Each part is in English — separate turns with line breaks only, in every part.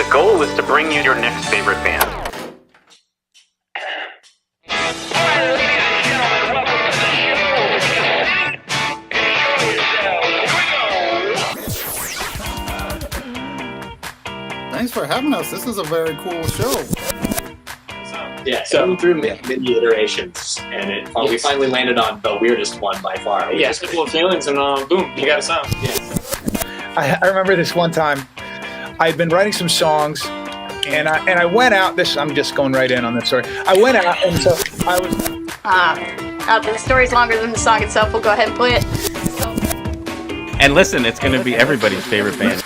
goal is to bring you your next favorite band.
Thanks for having us. This is a very cool show.
Yeah, so through many iterations, and we finally landed on the weirdest one by far.
Yeah, simple feelings, and boom, you got a song.
I remember this one time. I had been writing some songs, and I went out. I'm just going right in on this story. I went out, and so I was.
The story's longer than the song itself. We'll go ahead and play it.
And listen, it's going to be everybody's favorite band.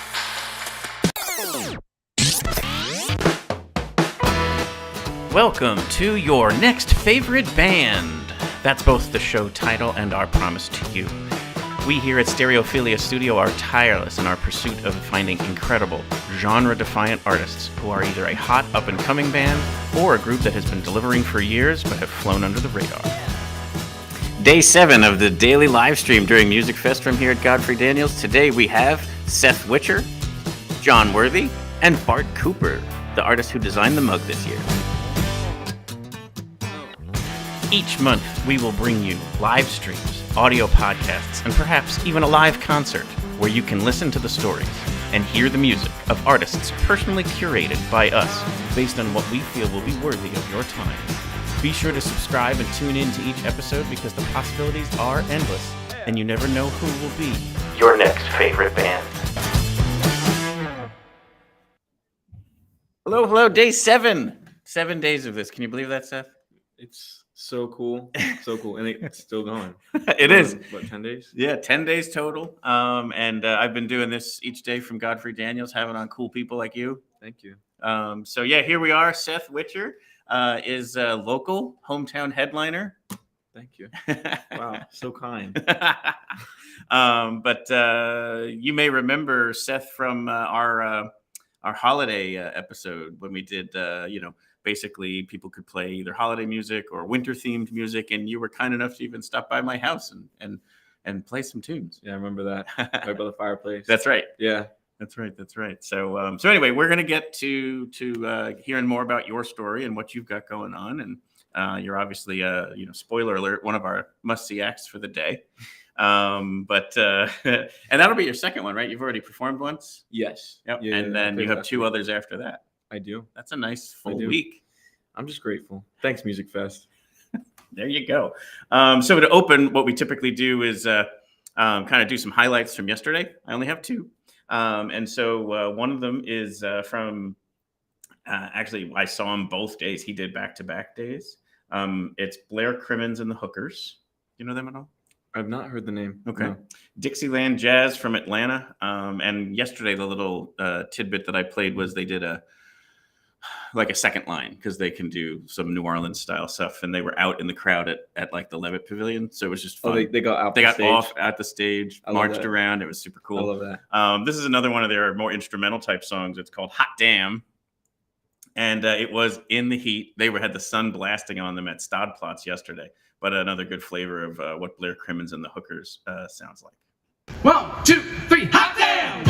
Welcome to your next favorite band. That's both the show title and our promise to you. We here at Stereophilia Studio are tireless in our pursuit of finding incredible, genre-defiant artists who are either a hot up-and-coming band or a group that has been delivering for years but have flown under the radar. Day 7 of the daily live stream during Musikfest from here at Godfrey Daniels. Today we have Seth Witcher, Jon Worthy, and Bart Cooper, the artist who designed the mug this year. Each month, we will bring you live streams, audio podcasts, and perhaps even a live concert where you can listen to the stories and hear the music of artists personally curated by us based on what we feel will be worthy of your time. Be sure to subscribe and tune in to each episode because the possibilities are endless and you never know who will be your next favorite band. Hello, day 7. 7 days of this. Can you believe that, Seth?
It's so cool. And it's still going.
It is.
What, 10 days? Yeah,
10 days total. And I've been doing this each day from Godfrey Daniels, having on cool people like you.
Thank you.
So here we are. Seth Witcher is a local hometown headliner.
Thank you. Wow, so kind.
But you may remember Seth from our holiday episode when we did, basically people could play either holiday music or winter themed music, and you were kind enough to even stop by my house and play some tunes.
Yeah, I remember that. Right by the fireplace.
That's right.
Yeah.
That's right. So anyway, we're going to get to hearing more about your story and what you've got going on. And you're obviously, spoiler alert, one of our must-see acts for the day. And that'll be your second one, right? You've already performed once?
Yes.
Yep.
Yeah,
and then you have 2 others after that.
I do.
That's a nice full week.
I'm just grateful. Thanks, Musikfest.
There you go. So to open, what we typically do is kind of do some highlights from yesterday. I only have 2. And so one of them is from, actually, I saw him both days. He did back-to-back days. It's Blair, Crimins, and the Hookers. You know them at all?
I've not heard the name.
Okay.
No.
Dixieland Jazz from Atlanta. And yesterday, the little tidbit that I played was they did a second line because they can do some New Orleans style stuff, and they were out in the crowd at like the Levitt Pavilion, so it was just fun.
Oh, they got out.
They got off at the stage, marched around. It was super cool.
I love that.
This is another one of their more instrumental type songs. It's called "Hot Damn," and it was in the heat. They had the sun blasting on them at Platz yesterday, but another good flavor of what Blair, Crimins, and the Hookers sounds like.
1, 2, 3, hot damn!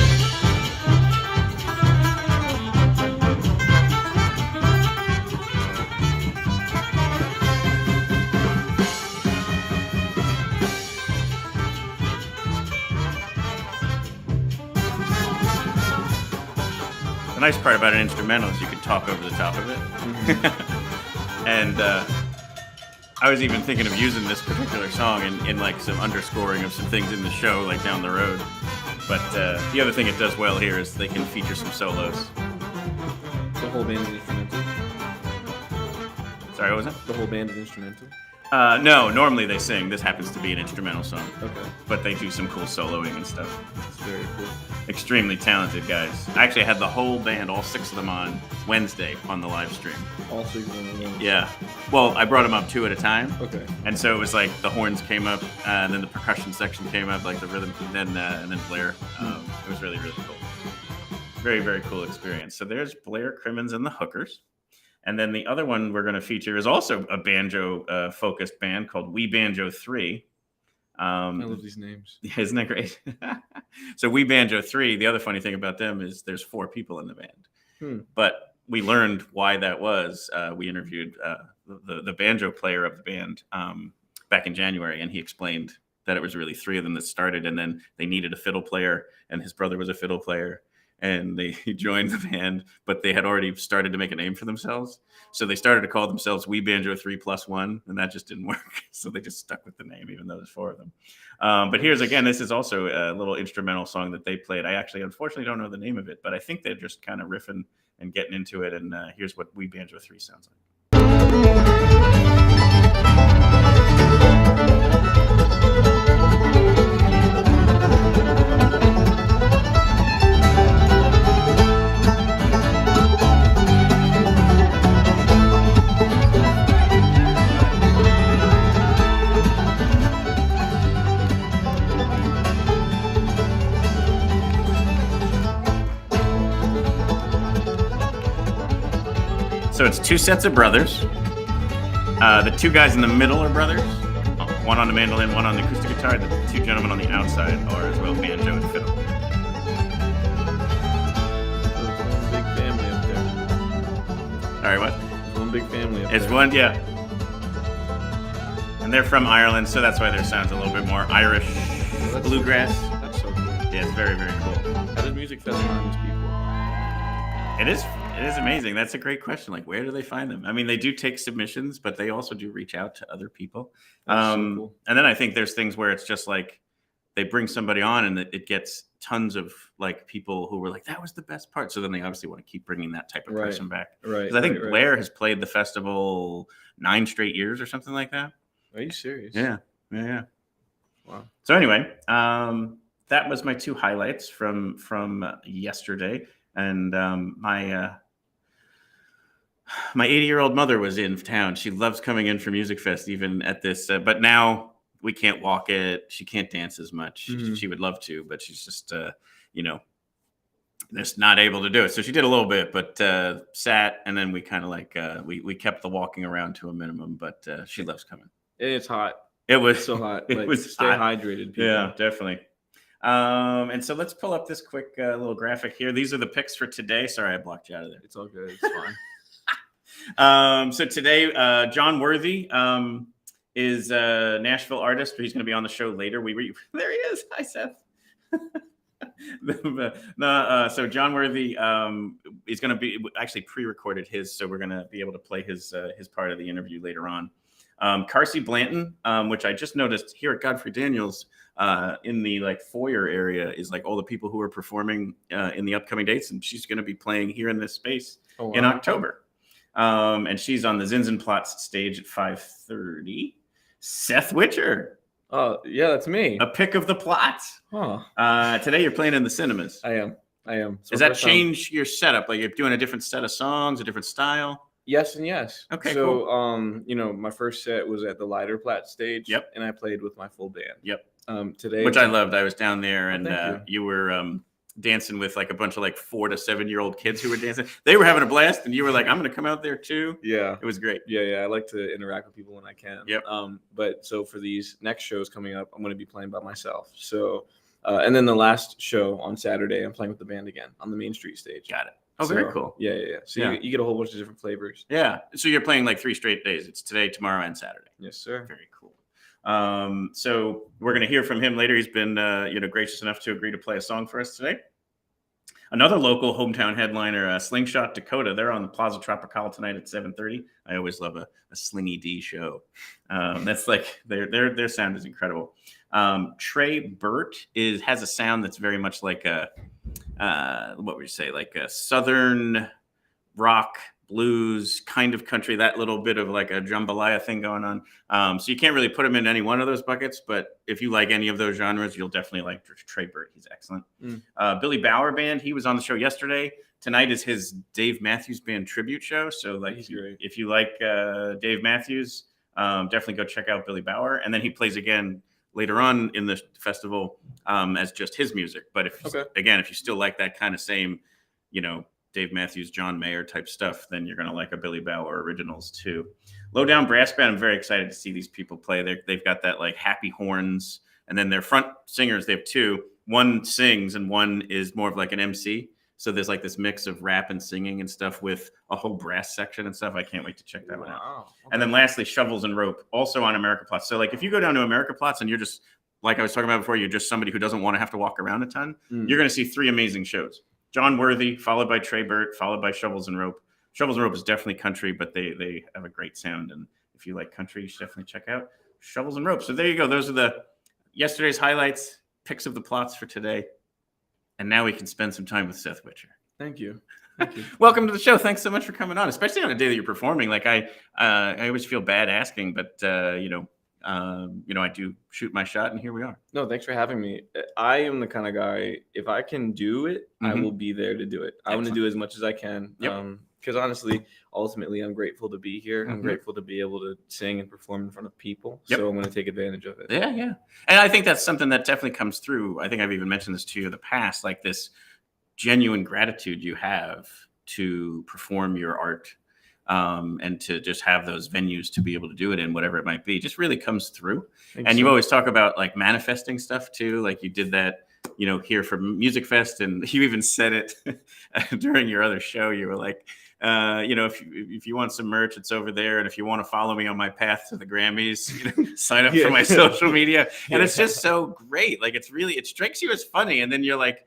The nice part about an instrumental is you can talk over the top of it. Mm-hmm. And I was even thinking of using this particular song in like some underscoring of some things in the show, like down the road. But the other thing it does well here is they can feature some solos.
The whole band is instrumental.
Sorry, what was it?
The whole band is instrumental.
No, normally they sing. This happens to be an instrumental song.
Okay.
But they do some cool soloing and stuff.
It's very cool.
Extremely talented guys. I actually had the whole band, all 6 of them, on Wednesday on the live stream.
All 6 of them.
Yeah. Well, I brought them up 2 at a time.
Okay.
And so it was like the horns came up, and then the percussion section came up, like the rhythm, and then Blair. It was really, really cool. Very, very cool experience. So there's Blair, Crimins, and the Hookers. And then the other one we're going to feature is also a banjo-focused band called We Banjo 3.
I love these names.
Isn't that great? So We Banjo 3, the other funny thing about them is there's 4 people in the band. But we learned why that was. We interviewed the banjo player of the band back in January, and he explained that it was really three of them that started, and then they needed a fiddle player, and his brother was a fiddle player, and they joined the band, but they had already started to make a name for themselves. So they started to call themselves We Banjo 3+1, and that just didn't work. So they just stuck with the name, even though there's four of them. But here's, again, this is also a little instrumental song that they played. I actually, unfortunately, don't know the name of it, but I think they're just kind of riffing and getting into it. And here's what We Banjo 3 sounds like. So it's two sets of brothers. The two guys in the middle are brothers. One on the mandolin, one on the acoustic guitar. The two gentlemen on the outside are as well banjo and fiddle.
So it's one big family up there.
All right, what?
It's one big family up
It's
there.
one, yeah. And they're from Ireland, so that's why their sound's a little bit more Irish bluegrass.
That's so cool.
Yeah, it's very, very cool.
How did Musikfest find these people?
It is amazing. That's a great question. Like, where do they find them? I mean, they do take submissions, but they also do reach out to other people.
That's so cool.
And then I think there's things where it's just like they bring somebody on and it gets tons of like people who were like, that was the best part. So then they obviously want to keep bringing that type of person back.
Right.
Because I think Blair has played the festival 9 straight years or something like that.
Are you serious?
Yeah.
Wow.
So anyway, that was my 2 highlights from yesterday. And my 80-year-old mother was in town. She loves coming in for Musikfest, even at this. But now we can't walk it. She can't dance as much.
Mm-hmm.
She would love to, but she's just, just not able to do it. So she did a little bit, but sat, and then we kind of like we kept the walking around to a minimum. But she loves coming.
It's hot.
It was
So hot.
It
Like,
was
stay
hot.
hydrated, people.
Yeah, definitely. And so let's pull up this quick little graphic here. These are the picks for today. Sorry, I blocked you out of there.
It's all good. It's fine.
So today, Jon Worthy is a Nashville artist, but he's going to be on the show later. There he is. Hi, Seth. So Jon Worthy is going to be actually pre-recorded his, so we're going to be able to play his part of the interview later on. Carsey Blanton, which I just noticed here at Godfrey Daniels in the like foyer area, is like all the people who are performing in the upcoming dates, and she's going to be playing here in this space in October. And she's on the Platz stage at 5:30. Seth Witcher.
Oh, yeah, that's me.
A pick of the Platz.
Huh.
Today you're playing in the cinemas.
I am. So
Does that
first time-
change your setup? Like you're doing a different set of songs, a different style?
Yes and yes.
Okay,
so, cool. My first set was at the lighter Platz stage.
Yep.
And I played with my full band.
Yep.
Today,
Which I loved. I was down there, and
thank
you were dancing with like a bunch of like 4 to 7-year-old kids who were dancing. They were having a blast, and you were like, "I'm going to come out there too."
Yeah.
It was great.
Yeah. I like to interact with people when I can.
Yep.
But so for these next shows coming up, I'm going to be playing by myself. So, and then the last show on Saturday, I'm playing with the band again on the Main Street stage.
Got it. Oh, very cool.
Yeah. So
Yeah.
You get a whole bunch of different flavors.
Yeah. So you're playing like 3 straight days. It's today, tomorrow, and Saturday.
Yes, sir.
Very cool. So we're going to hear from him later. He's been, gracious enough to agree to play a song for us today. Another local hometown headliner, Slingshot Dakota. They're on the Plaza Tropical tonight at 7:30. I always love a Slingy D show. That's like their sound is incredible. Trey Burt has a sound that's very much like a what would you say, like a southern rock, blues, kind of country, that little bit of like a jambalaya thing going on. So you can't really put him in any one of those buckets, but if you like any of those genres, you'll definitely like Trey Burt. He's excellent. Billy Bauer Band, he was on the show yesterday. Tonight is his Dave Matthews Band tribute show. So like if you like Dave Matthews, definitely go check out Billy Bauer. And then he plays again later on in the festival as just his music. But if you still like that kind of same, Dave Matthews, John Mayer type stuff, then you're going to like a Billy Bauer originals too. Lowdown Brass Band, I'm very excited to see these people play. They've got that like happy horns, and then their front singers, they have 2. One sings and one is more of like an MC. So there's like this mix of rap and singing and stuff with a whole brass section and stuff. I can't wait to check that one out.
Wow.
And then lastly, Shovels and Rope, also on America Platz. So like if you go down to America Platz and you're just, like I was talking about before, you're just somebody who doesn't want to have to walk around a ton, you're going to see 3 amazing shows. Jon Worthy, followed by Trey Burt, followed by Shovels and Rope. Shovels and Rope is definitely country, but they have a great sound. And if you like country, you should definitely check out Shovels and Rope. So there you go. Those are the yesterday's highlights, picks of the plots for today. And now we can spend some time with Seth Witcher.
Thank you.
Welcome to the show. Thanks so much for coming on, especially on a day that you're performing. Like I always feel bad asking, but I do shoot my shot, and here we are.
No, thanks for having me. I am the kind of guy, if I can do it, I will be there to do it. I want to do as much as I can.
Yep.
Because honestly, ultimately, I'm grateful to be here. I'm grateful to be able to sing and perform in front of people.
Yep.
So I'm going to take advantage of it.
Yeah. And I think that's something that definitely comes through. I think I've even mentioned this to you in the past, like this genuine gratitude you have to perform your art and to just have those venues to be able to do it in, whatever it might be, just really comes through. And you always talk about like manifesting stuff too. Like you did that, here for Musikfest, and you even said it during your other show. You were like, if you want some merch, it's over there. And if you want to follow me on my path to the Grammys, sign up for my social media. And it's just so great. Like it strikes you as funny. And then you're like,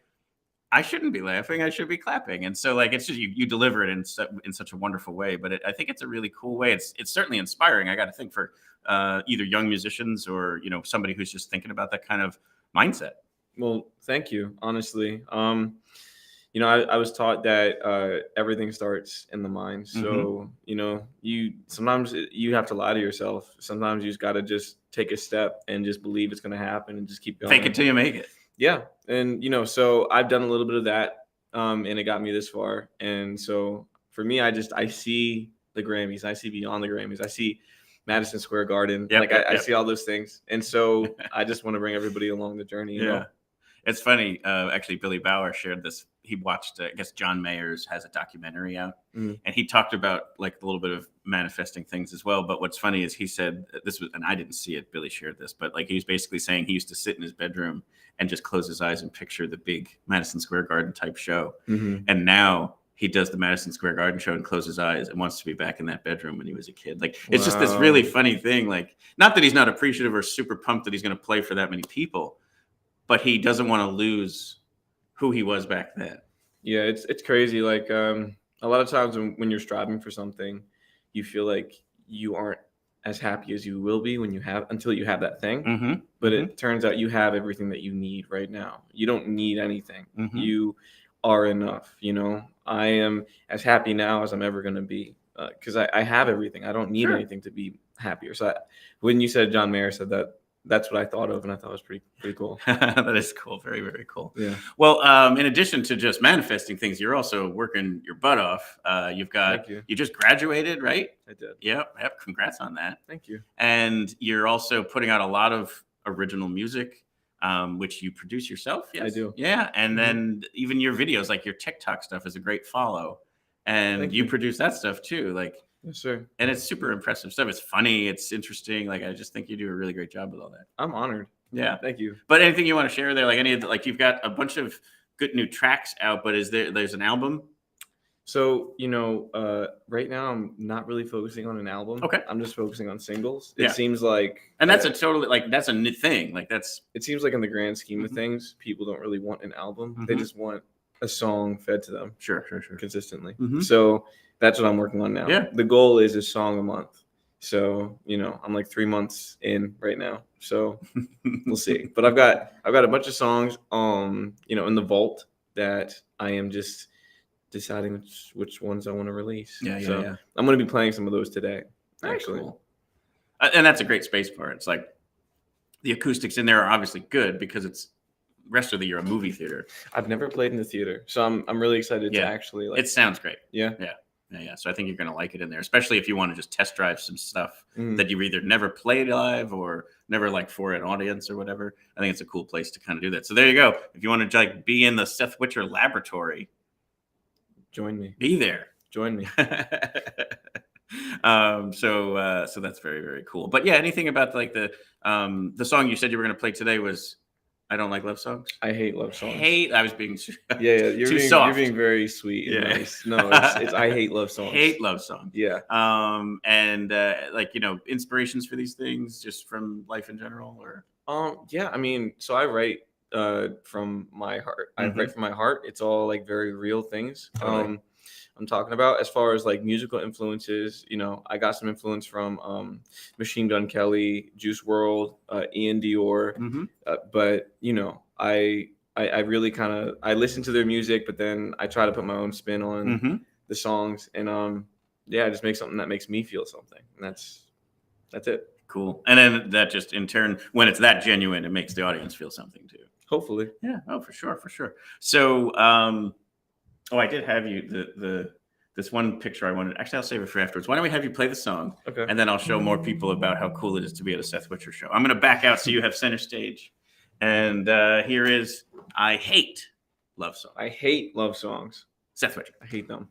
I shouldn't be laughing. I should be clapping. And so like, it's just, you deliver it in such a wonderful way, but I think it's a really cool way. It's certainly inspiring. I got to think for either young musicians or, somebody who's just thinking about that kind of mindset.
Well, thank you. Honestly. I was taught that everything starts in the mind. So, sometimes you have to lie to yourself. Sometimes you just got to just take a step and just believe it's going to happen and just keep going.
Fake it till you make it.
Yeah. And, so I've done a little bit of that and it got me this far. And so for me, I see the Grammys. I see beyond the Grammys. I see Madison Square Garden. I see all those things. And so I just want to bring everybody along the journey. You know?
It's funny. Actually, Billy Bauer shared this. He watched, I guess John Mayers has a documentary out, and he talked about like a little bit of manifesting things as well. But what's funny is he said this was, and I didn't see it, Billy shared this, but like he was basically saying he used to sit in his bedroom and just close his eyes and picture the big Madison Square Garden type show. And now he does the Madison Square Garden show and closes his eyes and wants to be back in that bedroom when he was a kid. Like, it's just this really funny thing. Like, not that he's not appreciative or super pumped that he's going to play for that many people, but he doesn't want to lose who he was back then.
Yeah, it's crazy. Like a lot of times when you're striving for something, you feel like you aren't as happy as you will be until you have that thing. But it turns out you have everything that you need right now. You don't need anything. You are enough. I am as happy now as I'm ever going to be because I have everything. I don't need anything to be happier. So when you said John Mayer said that, that's what I thought of, and I thought it was pretty cool.
That is cool. Very, very cool.
Yeah.
Well, in addition to just manifesting things, you're also working your butt off. You just graduated, right?
I did.
Yep. Congrats on that.
Thank you.
And you're also putting out a lot of original music, which you produce yourself. Yes?
I do.
Yeah. And then even your videos, like your TikTok stuff is a great follow. And you produce that stuff too. Like,
yes, sir.
And it's super impressive stuff. It's funny. It's interesting. Like, I just think you do a really great job with all that.
I'm honored.
Yeah.
Thank you.
But anything you want to share there? Like you've got a bunch of good new tracks out, but there's an album?
So, right now I'm not really focusing on an album.
Okay.
I'm just focusing on singles. It seems like,
and that's that's a new thing. Like
it seems like in the grand scheme of things, people don't really want an album. They just want a song fed to them.
Sure.
Consistently. So that's what I'm working on now.
Yeah.
The goal is a song a month. So, I'm like 3 months in right now. So we'll see. But I've got a bunch of songs, in the vault that I am just deciding which ones I want to release.
Yeah.
I'm going to be playing some of those today.
Very
actually.
Cool. And that's a great space part. It's like the acoustics in there are obviously good because it's rest of the year a movie theater.
I've never played in the theater, so I'm really excited to actually.
It sounds great.
Yeah.
So I think you're going to like it in there, especially if you want to just test drive some stuff that you either never played live or never like for an audience or whatever. I think it's a cool place to kind of do that. So there you go. If you want to like be in the Seth Witcher laboratory,
join me.
Be there.
Join me.
So that's very, very cool. But yeah, anything about like the song you said you were going to play today was I don't like love songs.
I hate love songs.
I was being
You're
too
being,
soft.
You're being very sweet. And
Yeah.
nice. No, it's I hate love songs.
Hate love songs.
Yeah.
And like, you know, inspirations for these things just from life in general, or
yeah, I mean, so I write from my heart. I write from my heart. It's all like very real things.
Totally.
I'm talking about as far as like musical influences. You know, I got some influence from Machine Gun Kelly, Juice WRLD, Ian Dior. But you know, I really kind of I listen to their music, but then I try to put my own spin on the songs, and yeah, just make something that makes me feel something, and that's it.
Cool. And then that just in turn, when it's that genuine, it makes the audience feel something too.
Hopefully.
Yeah. Oh, for sure. So, I did have you this one picture I wanted. Actually, I'll save it for afterwards. Why don't we have you play the song, and then I'll show more people about how cool it is to be at a Seth Witcher show. I'm going to back out so you have center stage. And here is I Hate Love Songs.
I hate love songs.
Seth Witcher.
I hate them.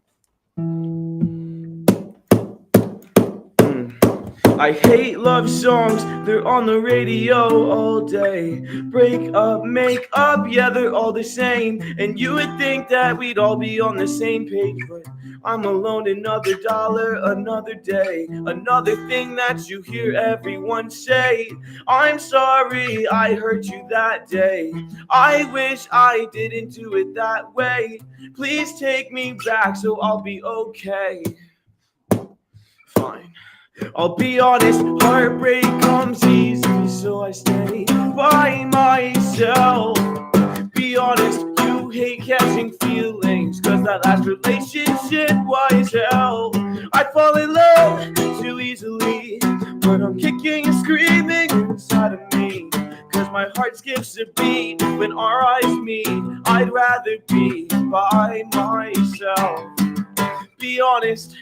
I hate love songs, they're on the radio all day. Break up, make up, yeah, they're all the same. And you would think that we'd all be on the same page, but I'm alone, another dollar, another day. Another thing that you hear everyone say. I'm sorry I hurt you that day. I wish I didn't do it that way. Please take me back so I'll be okay. Fine. I'll be honest, heartbreak comes easy, so I stay by myself. Be honest, you hate catching feelings, cause that last relationship was hell. I fall in love too easily, but I'm kicking and screaming inside of me, cause my heart skips a beat when our eyes meet. I'd rather be by myself. Be honest,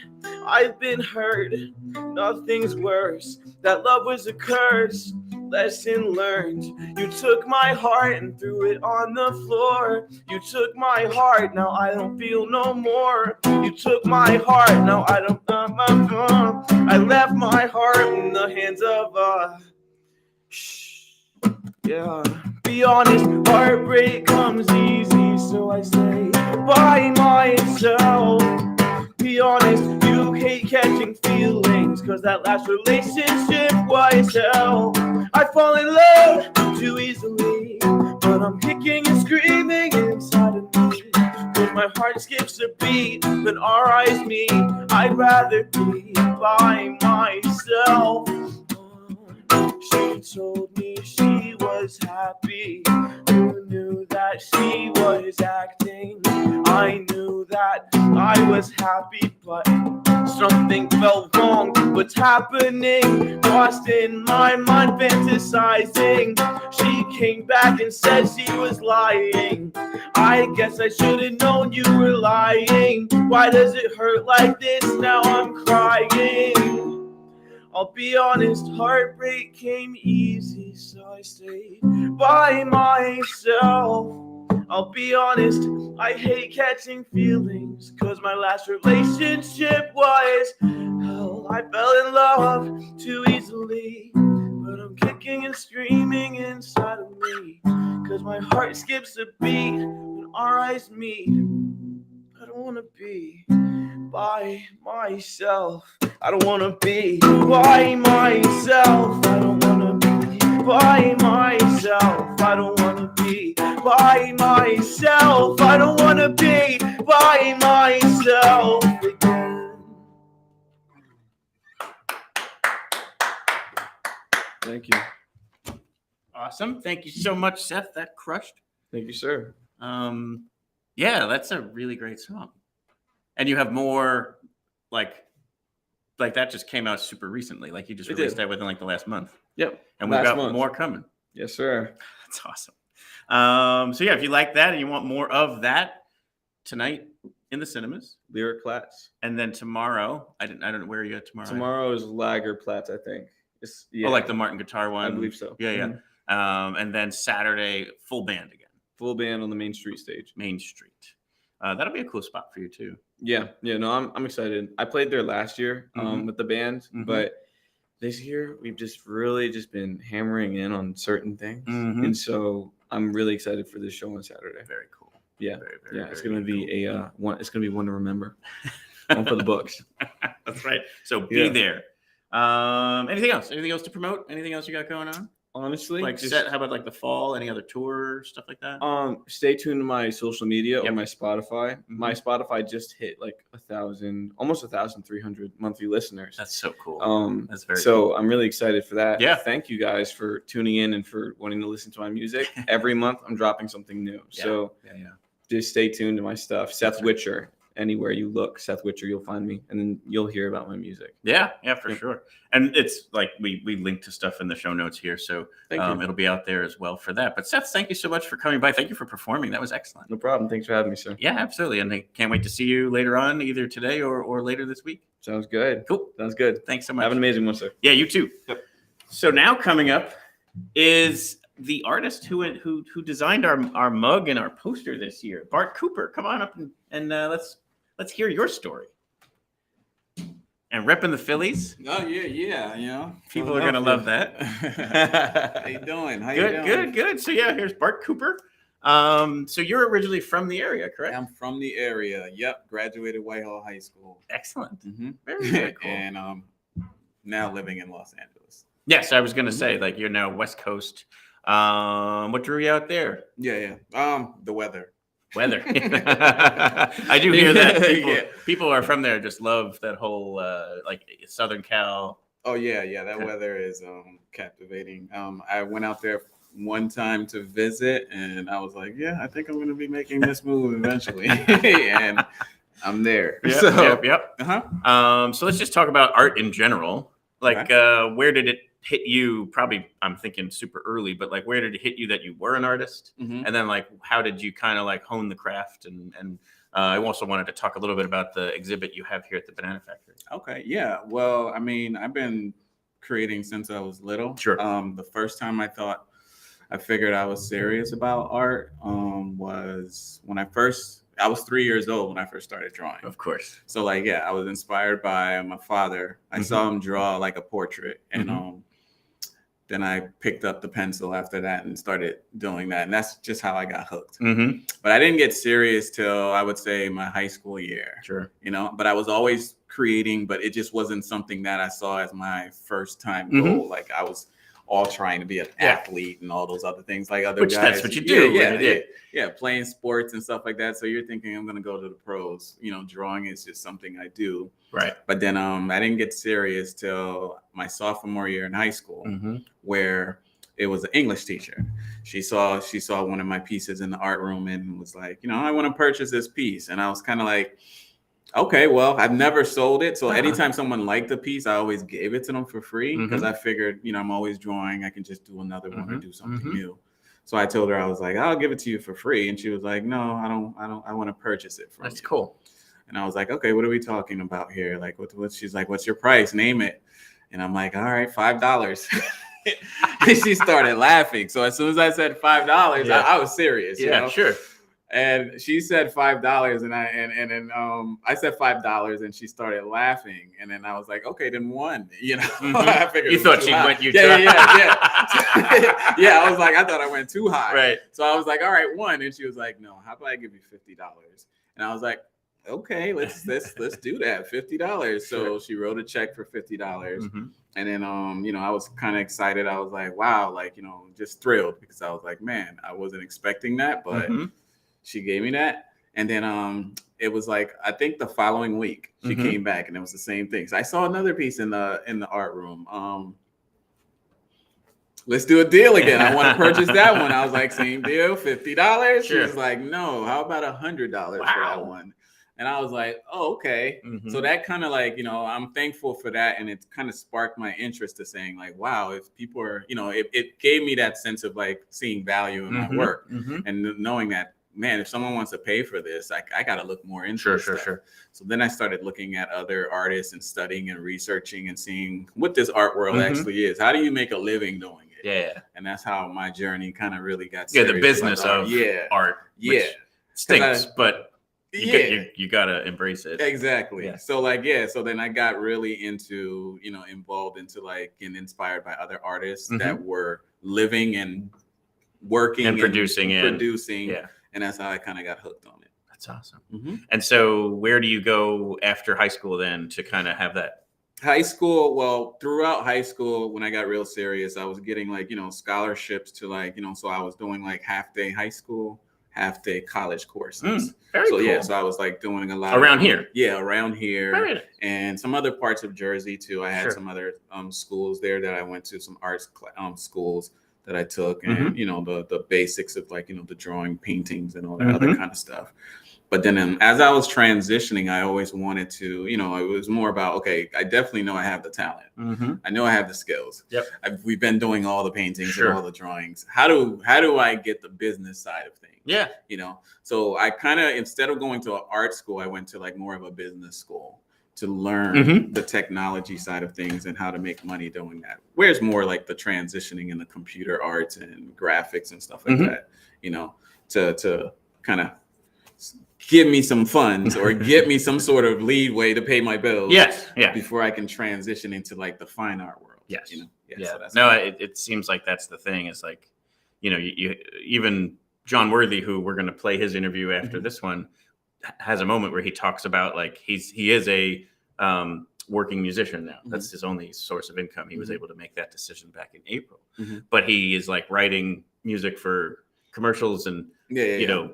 I've been hurt, nothing's worse. That love was a curse, lesson learned. You took my heart and threw it on the floor. You took my heart, now I don't feel no more. You took my heart, now I don't I left my heart in the hands of yeah. Be honest, heartbreak comes easy, so I stay by myself. Be honest, you hate catching feelings, cause that last relationship was hell. I fall in love too easily, but I'm kicking and screaming inside of me, cause my heart skips a beat when our eyes meet. I'd rather be by myself. She told me she was happy. Who knew that she was acting? I knew that I was happy, but something felt wrong. What's happening? Lost in my mind, fantasizing. She came back and said she was lying. I guess I should have known you were lying. Why does it hurt like this? Now I'm crying. I'll be honest, heartbreak came easy, so I stayed by myself. I'll be honest, I hate catching feelings, cause my last relationship was hell. I fell in love too easily, but I'm kicking and screaming inside of me, cause my heart skips a beat when our eyes meet. I don't wanna be by myself. I don't wanna be by myself. I don't wanna be by myself. I don't wanna be by myself. I don't wanna be by myself again. Thank you.
Awesome. Thank you so much, Seth. That crushed.
Thank you, sir.
Yeah, that's a really great song. And you have more like that just came out super recently. Like you just released that within like the last month.
Yep.
And we've got more coming.
Yes, sir.
That's awesome. So yeah, if you like that and you want more of that, tonight in the cinemas,
Lyric Platz.
And then tomorrow, I don't know where are you at tomorrow.
Tomorrow is Lager Platz, I think. It's
like the Martin guitar one.
I believe so.
Yeah, yeah. Mm-hmm. And then Saturday, full band again.
Full band on the Main Street stage.
Main Street. That'll be a cool spot for you too.
Yeah. No, I'm excited. I played there last year with the band, but this year we've just really just been hammering in on certain things,
Mhm.
and so I'm really excited for this show on Saturday.
Very cool.
Yeah,
Very,
yeah, it's
very
gonna be
cool.
a one. It's gonna be one to remember. One for the books.
That's right. So be
Yeah.
there. Anything else? Anything else to promote? Anything else you got going on?
Honestly,
Like how about like the fall? Any other tour stuff like that?
Stay tuned to my social media or
Yep.
my Spotify.
Mhm.
My Spotify just hit like 1,000, almost 1,300 monthly listeners.
That's so cool. That's very
so
cool.
I'm really excited for that.
Yeah.
Thank you guys for tuning in and for wanting to listen to my music. Every month I'm dropping something new.
Yeah.
So
Yeah.
just stay tuned to my stuff. Seth
right.
Witcher. Anywhere you look, Seth Witcher, you'll find me, and then you'll hear about my music.
Yeah, for
Yep.
sure. And it's like we link to stuff in the show notes here, so
Thank you.
it'll be out there as well for that. But Seth, thank you so much for coming by. Thank you for performing. That was excellent.
No problem. Thanks for having me, sir.
Yeah, absolutely. And I can't wait to see you later on, either today or later this week.
Sounds good.
Cool.
Sounds good.
Thanks so much.
Have an amazing one, sir.
Yeah, you too.
Yep.
So now coming up is the artist who designed our mug and our poster this year, Bart Cooper. Come on up and let's hear your story. And repping the Phillies.
Oh yeah, you know.
People are gonna love that.
How you doing? How you doing?
Good. So yeah, here's Bart Cooper. So you're originally from the area, correct?
I'm from the area. Yep, graduated Whitehall High School.
Excellent.
Mm-hmm.
Very cool.
And now living in Los Angeles.
Yes, I was gonna say, like, you're now West Coast. What drew you out there?
Yeah. The weather.
Weather. I do hear that people who are from there just love that whole like Southern Cal.
Oh yeah. That weather is captivating. I went out there one time to visit, and I was like, yeah, I think I'm gonna be making this move eventually, and I'm there.
Yep.
Uh-huh.
So let's just talk about art in general. Like, where did it hit you? Probably, I'm thinking super early, but like, where did it hit you that you were an artist?
Mm-hmm.
And then, like, how did you kind of like hone the craft? And I also wanted to talk a little bit about the exhibit you have here at the Banana Factory.
Okay, yeah. Well, I mean, I've been creating since I was little.
Sure.
The first time I figured I was serious about art was when I was 3 years old when I first started drawing.
Of course.
So like, yeah, I was inspired by my father. I saw him draw like a portrait, and then I picked up the pencil after that and started doing that. And that's just how I got hooked.
Mm-hmm.
But I didn't get serious till I would say my high school year.
Sure.
You know, but I was always creating, but it just wasn't something that I saw as my first time goal. Like I was all trying to be an athlete and all those other things like other guys.
That's what you do.
Yeah, playing sports and stuff like that. So you're thinking I'm going to go to the pros. You know, drawing is just something I do.
Right.
But then I didn't get serious till my sophomore year in high school, where it was an English teacher. She saw one of my pieces in the art room and was like, you know, I want to purchase this piece. And I was kind of like, okay, well, I've never sold it. So anytime someone liked the piece, I always gave it to them for free because I figured, you know, I'm always drawing. I can just do another one or do something new. So I told her, I was like, I'll give it to you for free. And she was like, no, I want to purchase it from you.
That's cool.
And I was like, okay, what are we talking about here? Like, what? She's like, what's your price? Name it. And I'm like, all right, $5. And she started laughing. So as soon as I said $5, I was serious. You know?
Sure.
And she said $5, and then I said $5, and she started laughing. And then I was like, okay, then one. You know, I figured
you thought she went.
Yeah. Yeah, I was like, I thought I went too high.
Right.
So I was like, all right, one. And she was like, no, how about I give you $50? And I was like, okay, let's do that, $50. So she wrote a check for $50. And then you know, I was kind of excited. I was like, wow, like, you know, just thrilled because I was like, man, I wasn't expecting that, but she gave me that. And then it was like, I think the following week she came back and it was the same thing. So I saw another piece in the art room. Let's do a deal again. I want to purchase that one. I was like, same deal, $50. She was like, no, how about $100 for that one? And I was like, oh, okay. So that kind of like, you know, I'm thankful for that. And it kind of sparked my interest to saying like, wow, if people are, you know, it gave me that sense of like seeing value in my work and knowing that, man, if someone wants to pay for this, I got to look more into it. Sure. So then I started looking at other artists and studying and researching and seeing what this art world actually is. How do you make a living doing it?
Yeah.
And that's how my journey kind of really got serious.
Yeah, the business of art.
Yeah.
Stinks, but you gotta embrace it.
Exactly.
Yeah.
So so then I got really into, involved into and inspired by other artists that were living and working
and producing
and that's how I kind of got hooked on it.
That's awesome. And so where do you go after high school then to kind of have that?
High school, well, throughout high school, when I got real serious, I was getting scholarships to so I was doing half-day high school, half-day college courses.
Very cool.
Yeah, so I was doing a lot
around here.
Yeah, around here.
Very nice.
And some other parts of Jersey too. I had some other schools there that I went to, some arts schools that I took, and the basics of the drawing, paintings, and all that other kind of stuff. But then as I was transitioning, I always wanted to, it was more about, okay, I definitely know I have the talent. I know I have the skills.
Yep.
We've been doing all the paintings and all the drawings. How do I get the business side of things?
Yeah.
So I kind of, instead of going to an art school, I went to more of a business school to learn the technology side of things and how to make money doing that. Whereas more the transitioning in the computer arts and graphics and stuff like that, to kind of give me some funds or get me some sort of leadway to pay my bills.
Yes. Yeah.
Before I can transition into the fine art world.
Yes.
Yeah. So that's
it seems like that's the thing. Is you even Jon Worthy, who we're going to play his interview after this one, has a moment where he talks about he is a working musician now. That's his only source of income. He was able to make that decision back in April, but he is writing music for commercials and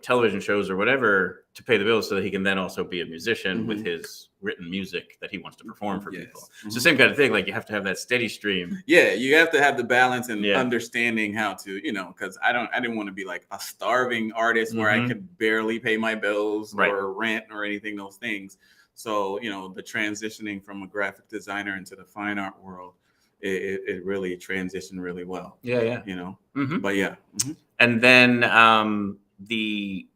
television shows or whatever to pay the bills, so that he can then also be a musician with his written music that he wants to perform for people. It's the same kind of thing. You have to have that steady stream.
Yeah, you have to have the balance and understanding how to, because I didn't want to be a starving artist where I could barely pay my bills or rent or anything, those things. So, the transitioning from a graphic designer into the fine art world, it really transitioned really well.
Yeah.
But yeah.
And then the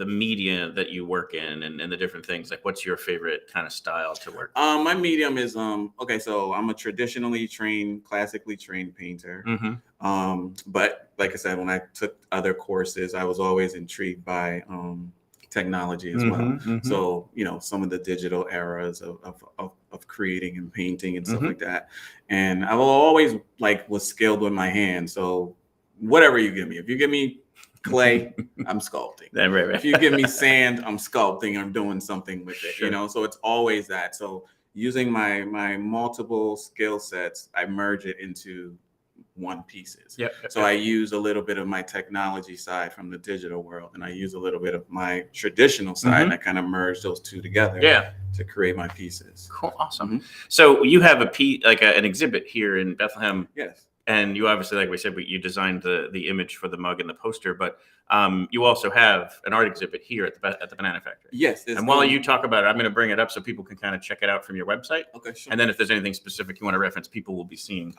media that you work in and the different things, what's your favorite kind of style to work in?
My medium is so I'm a classically trained painter. But like I said, when I took other courses, I was always intrigued by technology as well. So some of the digital eras of creating and painting and stuff like that. And I will always was skilled with my hands. So whatever you give me, if you give me clay, I'm sculpting.
Right.
If you give me sand, I'm sculpting. I'm doing something with it. So it's always that. So using my multiple skill sets, I merge it into one pieces. So I use a little bit of my technology side from the digital world, and I use a little bit of my traditional side, and I kind of merge those two together to create my pieces.
Cool. Awesome. So you have an exhibit here in Bethlehem.
Yes.
And you obviously, like we said, you designed the image for the mug and the poster, but you also have an art exhibit here at the Banana Factory.
Yes.
And while you talk about it, I'm going to bring it up so people can kind of check it out from your website.
Okay, sure.
And then if there's anything specific you want to reference, people will be seeing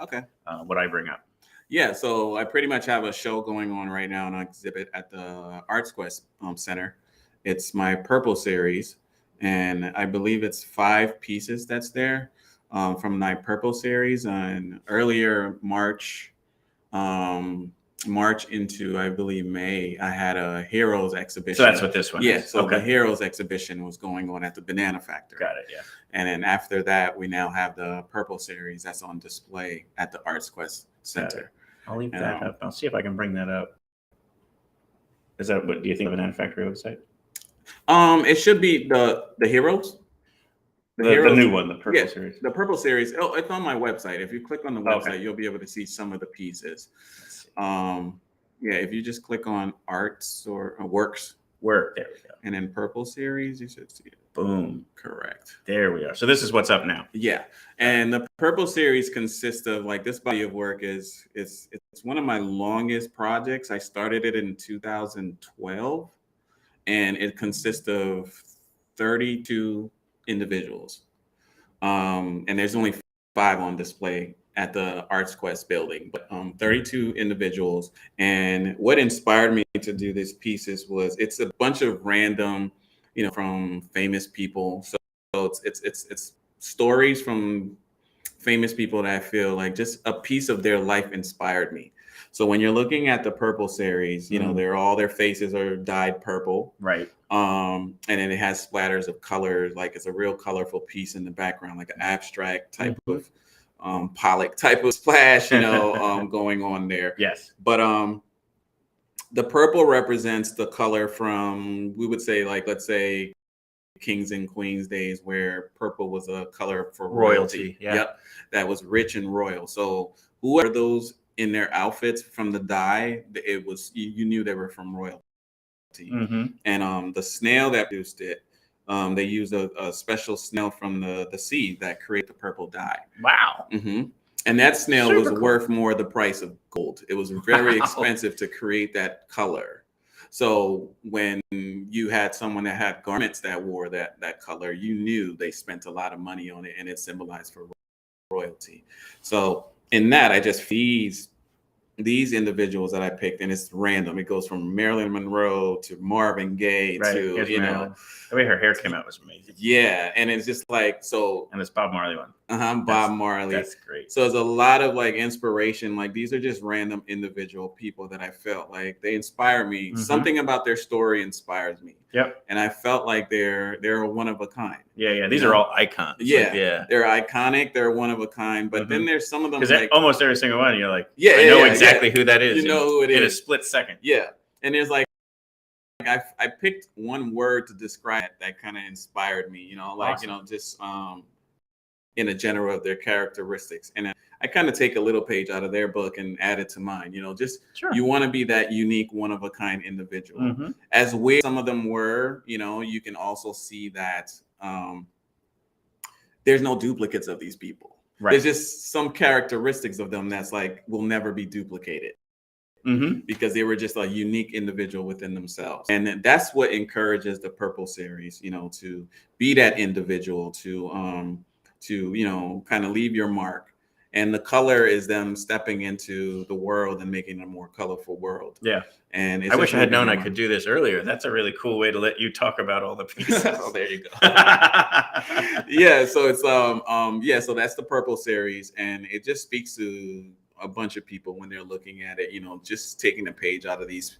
what I bring up.
Yeah, so I pretty much have a show going on right now, an exhibit at the Arts Quest Center. It's my Purple series, and I believe it's 5 pieces that's there. From my Purple series, and earlier March into, I believe, May, I had a Heroes exhibition.
So that's what this one is.
So the Heroes exhibition was going on at the Banana Factory.
Got it, yeah.
And then after that, we now have the Purple series that's on display at the Arts Quest Center.
I'll leave that up. I'll see if I can bring that up. Is that what do you think of the Banana Factory website?
It should be the Heroes.
The new one, the Purple series.
The Purple series. Oh, it's on my website. If you click on the website, you'll be able to see some of the pieces. If you just click on arts or works.
There we go.
And then Purple series, you should see it.
Boom.
Correct.
There we are. So this is what's up now.
Yeah. And the Purple series consists of this body of work it's one of my longest projects. I started it in 2012, and it consists of 32 individuals, and there's only 5 on display at the Arts Quest building, but 32 individuals. And what inspired me to do these pieces was it's a bunch of random, from famous people. So it's stories from famous people that I feel just a piece of their life inspired me. So when you're looking at the purple series, you know, all their faces are dyed purple.
Right.
And then it has splatters of colors, like it's a real colorful piece in the background, like an abstract type of Pollock type of splash, you know, going on there.
Yes.
But the purple represents the color from, we would say, like, let's say Kings and Queens days, where purple was a color for royalty.
Yeah.
Yep. That was rich and royal. So whoever those in their outfits from the dye, it was, you knew they were from royalty. And the snail that produced it, they used a special snail from the sea that created the purple dye.
Wow.
And that snail was
cool.
worth more the price of gold. It was very expensive to create that color. So when you had someone that had garments that wore that color, you knew they spent a lot of money on it, and it symbolized for royalty. So in that, I just these individuals that I picked, and it's random. It goes from Marilyn Monroe to Marvin Gaye to,
Here's
you
Marilyn.
know.
The way her hair came out was amazing.
Yeah, and it's just like, so.
And this Bob Marley one.
Bob Marley.
That's great.
So there's a lot of like inspiration. Like these are just random individual people that I felt like they inspire me. Something about their story inspires me.
Yep.
And I felt like they're one of a kind.
Yeah. These are all icons.
Yeah.
Like, yeah.
They're iconic. They're one of a kind. But then there's some of them,
because
like,
almost every single one, you're like, I know exactly who that is.
You know who it is
in a split second.
Yeah. And there's like, I picked one word to describe it that kind of inspired me, you know, like,
Awesome.
you know, just in a general of their characteristics. And I kind of take a little page out of their book and add it to mine, you know, just you want to be that unique, one of a kind individual. As weird some of them were, you know, you can also see that there's no duplicates of these people. Right. There's just some characteristics of them that's like will never be duplicated. Because they were just a unique individual within themselves. And that's what encourages the Purple series, you know, to be that individual, to you know, kind of leave your mark. And the color is them stepping into the world and making a more colorful world. Yeah. And it's
I wish I had known I could do this earlier. That's a really cool way to let you talk about all the pieces.
Oh, there you go. Yeah. So it's so that's the Purple series, and it just speaks to a bunch of people when they're looking at it, you know, just taking a page out of these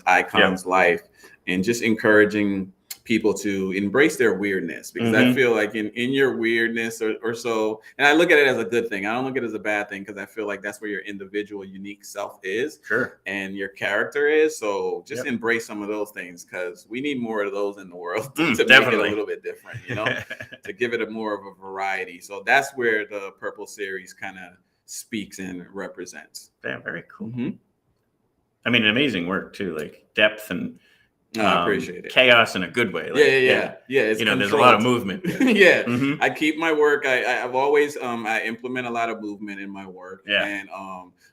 icons' life and just encouraging people to embrace their weirdness, because I feel like in your weirdness or so, and I look at it as a good thing. I don't look at it as a bad thing, because I feel like that's where your individual unique self is. Sure. And your character is. So just embrace some of those things, because we need more of those in the world to make it a little bit different, you know, to give it more of a variety. So that's where the Purple series kind of speaks and represents.
Damn, very cool. I mean, amazing work too, like depth and
I appreciate it.
Chaos in a good way. Like,
Yeah. It's
you know, there's a lot of movement.
I keep my work. I've always I implement a lot of movement in my work. And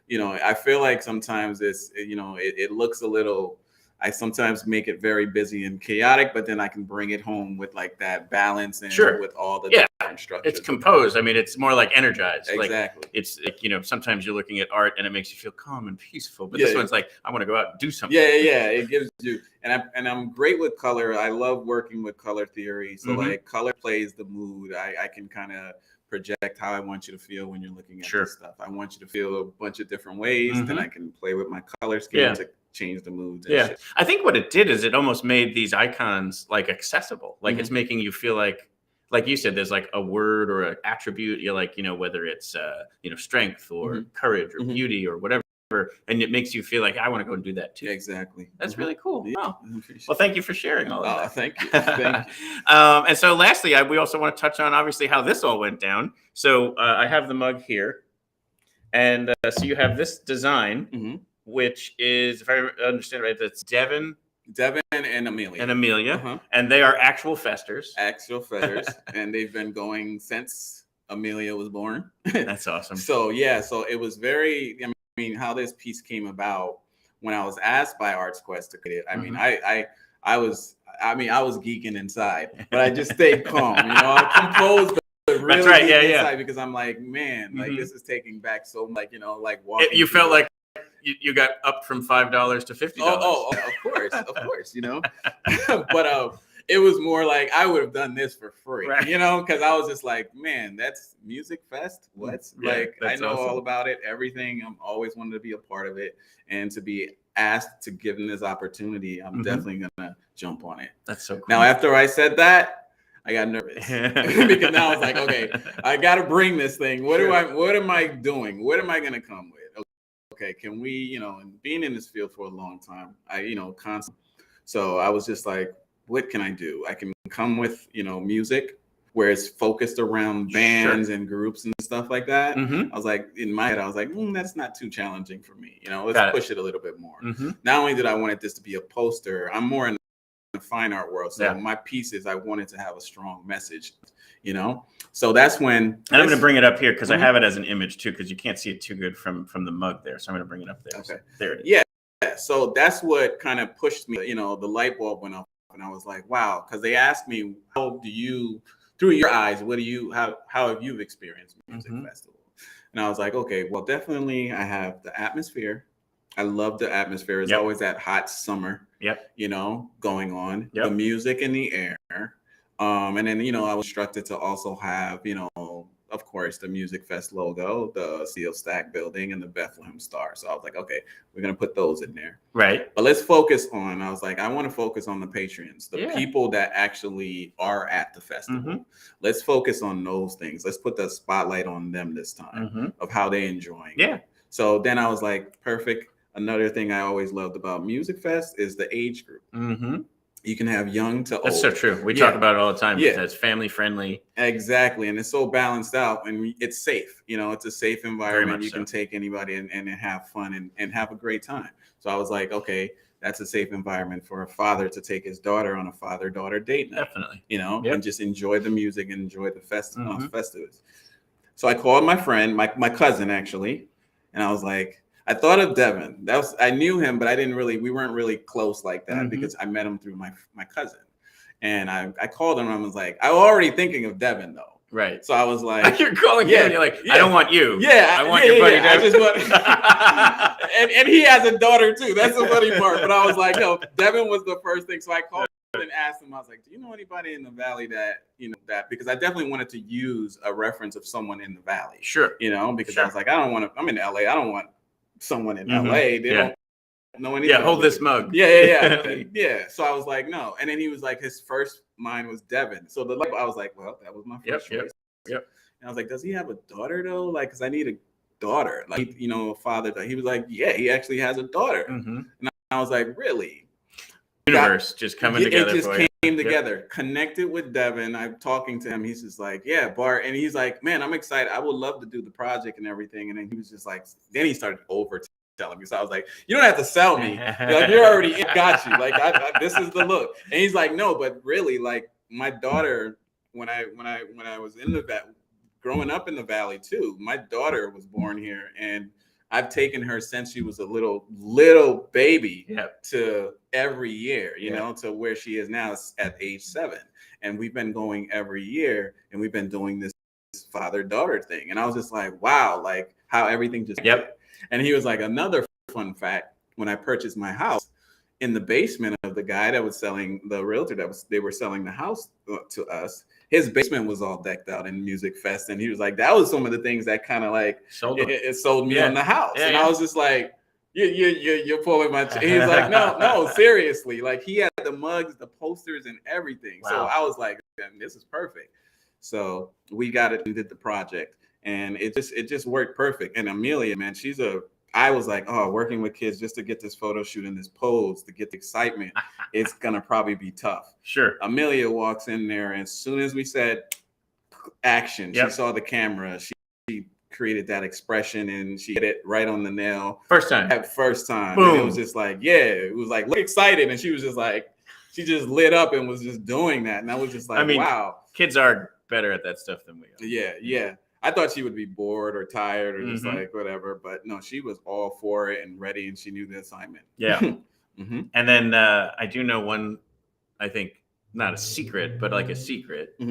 you know, I feel like sometimes it's, you know, it looks a little. I sometimes make it very busy and chaotic, but then I can bring it home with like that balance and with all the different structures.
It's composed. I mean, it's more like energized.
Exactly.
Like, it's, you know, sometimes you're looking at art and it makes you feel calm and peaceful, but this one's like, I want to go out and do something.
Yeah. It gives you, and I'm great with color. I love working with color theory. So like color plays the mood. I can kind of project how I want you to feel when you're looking at this stuff. I want you to feel a bunch of different ways. Then I can play with my color scheme to change the moods. And shit.
I think what it did is it almost made these icons like accessible. Like it's making you feel like you said, there's like a word or an attribute. You're like, you know, whether it's you know, strength or courage or beauty or whatever. And it makes you feel like I want to go and do that too.
Exactly.
That's really cool. Wow. Well, thank you for sharing all of that.
Thank you. Thank you.
And so lastly, we also want to touch on obviously how this all went down. So I have the mug here. And so you have this design, which is, if I understand right, that's Devin
and Amelia.
And they are actual festers.
And they've been going since Amelia was born.
That's awesome.
So it was very, I mean, how this piece came about when I was asked by Arts Quest to create it. I mean, I was geeking inside, but I just stayed calm, you know, I composed, but really inside, because I'm like, man, like this is taking back so much, you know, like walking.
You felt like you got up from $5 to $50.
Oh, of course, you know. But it was more like I would have done this for free,
Right.
you know, because I was just like, man, that's Musikfest. What?
Yeah,
like I
that's
know
awesome.
all about it, everything. I'm always wanted to be a part of it, and to be asked to give them this opportunity, I'm definitely gonna jump on it.
That's so cool.
Now, after I said that, I got nervous because now I was like, okay, I got to bring this thing. What am I doing? What am I going to come with? Okay, can we, you know, and being in this field for a long time, so I was just like, what can I do? I can come with, you know, music where it's focused around bands and groups and stuff like that. I was like, in my head, I was like, that's not too challenging for me. You know, let's push it a little bit more. Not only did I want this to be a poster, I'm more in the fine art world. So my pieces, I wanted to have a strong message, you know? So that's when...
And I'm going to bring it up here because I have it as an image too, because you can't see it too good from the mug there. So I'm going to bring it up there.
Okay.
So there it is.
Yeah. So that's what kind of pushed me, you know, the light bulb went off and I was like, wow. Because they asked me, how do you, through your eyes, how have you experienced music festival? And I was like, okay, well, definitely I have the atmosphere. I love the atmosphere. It's always that hot summer, you know, going on. The music in the air. And then, you know, I was instructed to also have, you know, of course, the Musikfest logo, the steel stack building, and the Bethlehem star. So I was like, okay, we're going to put those in there.
Right.
But let's focus on, I was like, I want to focus on the patrons, the people that actually are at the festival. Let's focus on those things. Let's put the spotlight on them this time of how they enjoying it. So then I was like, perfect. Another thing I always loved about Musikfest is the age group. You can have young to old.
That's so true. We talk about it all the time. Yeah. It's family friendly.
Exactly. And it's so balanced out and it's safe. You know, it's a safe environment. You can take anybody and have fun and have a great time. So I was like, okay, that's a safe environment for a father to take his daughter on a father-daughter date night.
Definitely.
You know, and just enjoy the music and enjoy the festivals. So I called my friend, my cousin actually, and I was like, I thought of Devin. I knew him, but we weren't really close like that because I met him through my cousin. And I called him and I was like, I was already thinking of Devin though.
Right.
So I was like,
you're calling him and you're like, I don't want you.
Yeah.
I want your buddy Devin.
I just want and he has a daughter too. That's the funny part. But I was like, no, Devin was the first thing. So I called and asked him, I was like, do you know anybody in the Valley that, you know, that, because I definitely wanted to use a reference of someone in the Valley.
Sure.
You know, because I was like, I'm in LA. I don't want someone in LA. They don't know anything.
Yeah, hold this mug.
Yeah. So I was like, no. And then he was like, his first mind was Devin. So I was like, well, that was my first choice. And I was like, does he have a daughter though? Like, because I need a daughter, like, you know, a father. He was like, yeah, he actually has a daughter. And I was like, really?
Universe just coming together.
It just came together. Connected with Devin. I'm talking to him. He's just like, yeah, Bart. And he's like, man, I'm excited. I would love to do the project and everything. And then he was just like, then he started telling me. So I was like, you don't have to sell me. You're already got you. Like, this is the look. And he's like, no, but really, like, my daughter, when I was growing up in the Valley too, my daughter was born here, and I've taken her since she was a little baby to every year, you know, to where she is now at age 7. And we've been going every year, and we've been doing this father-daughter thing. And I was just like, wow, like how everything just And he was like, another fun fact, when I purchased my house, in the basement of the guy that was selling, the realtor they were selling the house to us, his basement was all decked out in Musikfest. And he was like, that was some of the things that kind of like it sold me on the house. And I was just like, you're pulling my he's like, no, seriously. Like, he had the mugs, the posters, and everything. Wow. So I was like, this is perfect. So we got it and did the project, and it just worked perfect. And Amelia, man, I was like, oh, working with kids just to get this photo shoot and this pose, to get the excitement, it's going to probably be tough.
Sure.
Amelia walks in there, and as soon as we said action, she saw the camera, she created that expression, and she hit it right on the nail.
First time.
Boom. And it was just like, it was like, look excited. And she was just like, she just lit up and was just doing that. And I was just like, wow.
Kids are better at that stuff than we are.
Yeah. I thought she would be bored or tired or just like whatever, but no, she was all for it and ready, and she knew the assignment.
Yeah. And then I do know one, I think not a secret, but like a secret,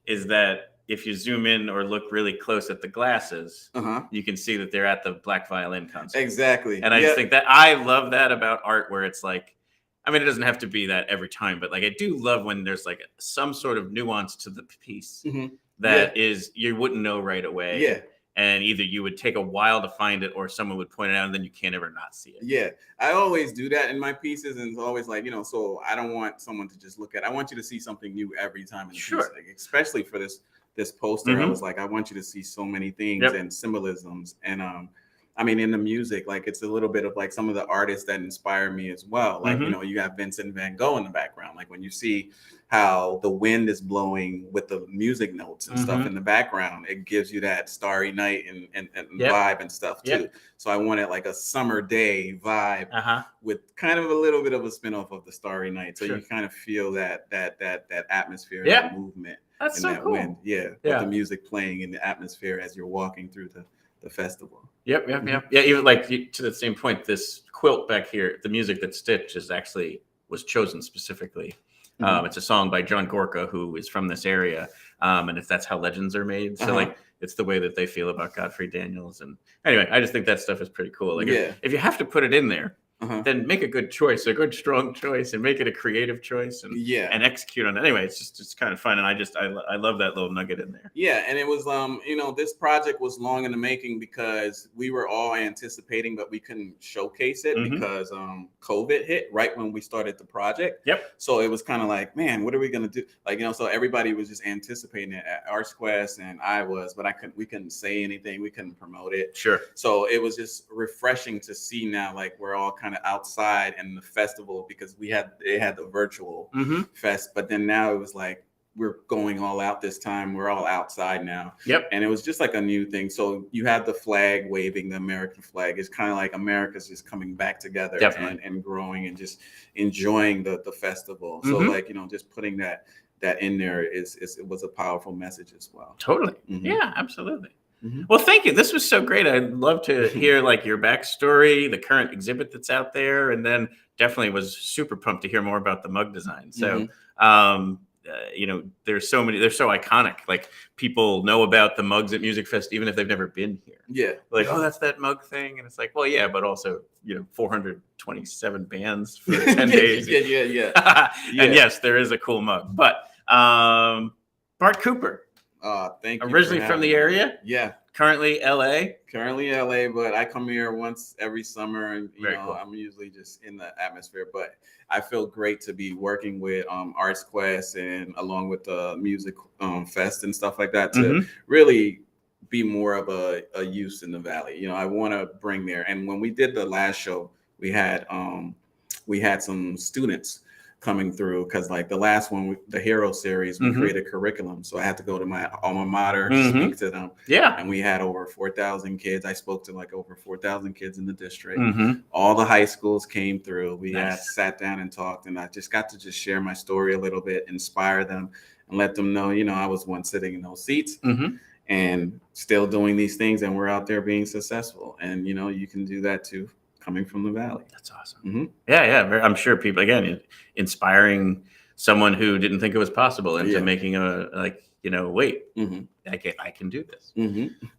is that if you zoom in or look really close at the glasses, you can see that they're at the Black Violin concert.
Exactly.
And I just think that I love that about art, where it's like, I mean, it doesn't have to be that every time, but like I do love when there's like some sort of nuance to the piece that is you wouldn't know right away.
Yeah.
And either you would take a while to find it or someone would point it out and then you can't ever not see it.
Yeah. I always do that in my pieces. And it's always like, so I don't want someone to just look at it. I want you to see something new every time in the piece. Like, especially for this poster. I was like, I want you to see so many things and symbolisms. And I mean, in the music, like it's a little bit of like some of the artists that inspire me as well. Like, you got Vincent Van Gogh in the background. Like when you see how the wind is blowing with the music notes and stuff in the background, it gives you that starry night and vibe and stuff too. So I wanted like a summer day vibe with kind of a little bit of a spinoff of the Starry Night. So you kind of feel that atmosphere, that movement.
That's so
that
cool.
Wind. With the music playing in the atmosphere as you're walking through the festival.
Yep. Yeah, even like to the same point, this quilt back here, the music that's stitched was chosen specifically. It's a song by John Gorka, who is from this area, and that's how legends are made. So like it's the way that they feel about Godfrey Daniels. And anyway, I just think that stuff is pretty cool. Like if you have to put it in there, then make a good choice, a good strong choice, and make it a creative choice, and execute on it. Anyway, it's kind of fun, and I love that little nugget in there.
Yeah, and it was this project was long in the making because we were all anticipating, but we couldn't showcase it because COVID hit right when we started the project. So it was kind of like, man, what are we gonna do? Like so everybody was just anticipating it at ArtsQuest, and but we couldn't say anything, we couldn't promote it.
Sure.
So it was just refreshing to see now, like we're all kind of outside in the festival because they had the virtual fest, but then now it was like we're going all out this time. We're all outside now. And it was just like a new thing. So you have the flag waving, the American flag. It's kind of like America's just coming back together and growing and just enjoying the festival. So like just putting that in there it was a powerful message as well.
Totally. Yeah, absolutely. Well, thank you. This was so great. I'd love to hear like your backstory, the current exhibit that's out there, and then definitely was super pumped to hear more about the mug design. So, there's so many. They're so iconic. Like people know about the mugs at Musikfest even if they've never been here. Like, oh, that's that mug thing, and it's like, well, yeah, but also 427 bands for 10 days. And yes, there is a cool mug, but Bart Cooper.
Thank you.
Originally from the area?
Yeah.
Currently LA,
but I come here once every summer, and cool. I'm usually just in the atmosphere. But I feel great to be working with ArtsQuest and along with the music fest and stuff like that to really be more of a use in the valley. I want to bring there. And when we did the last show, we had some students coming through because like the last one, the Hero series, we created curriculum. So I had to go to my alma mater, speak to them. And we had over 4,000 kids. I spoke to like over 4,000 kids in the district. All the high schools came through. We had sat down and talked, and I just got to just share my story a little bit, inspire them, and let them know, I was once sitting in those seats and still doing these things, and we're out there being successful. And, you can do that too, coming from the valley.
That's awesome. Yeah. I'm sure people, again, inspiring someone who didn't think it was possible into making wait, I can do this.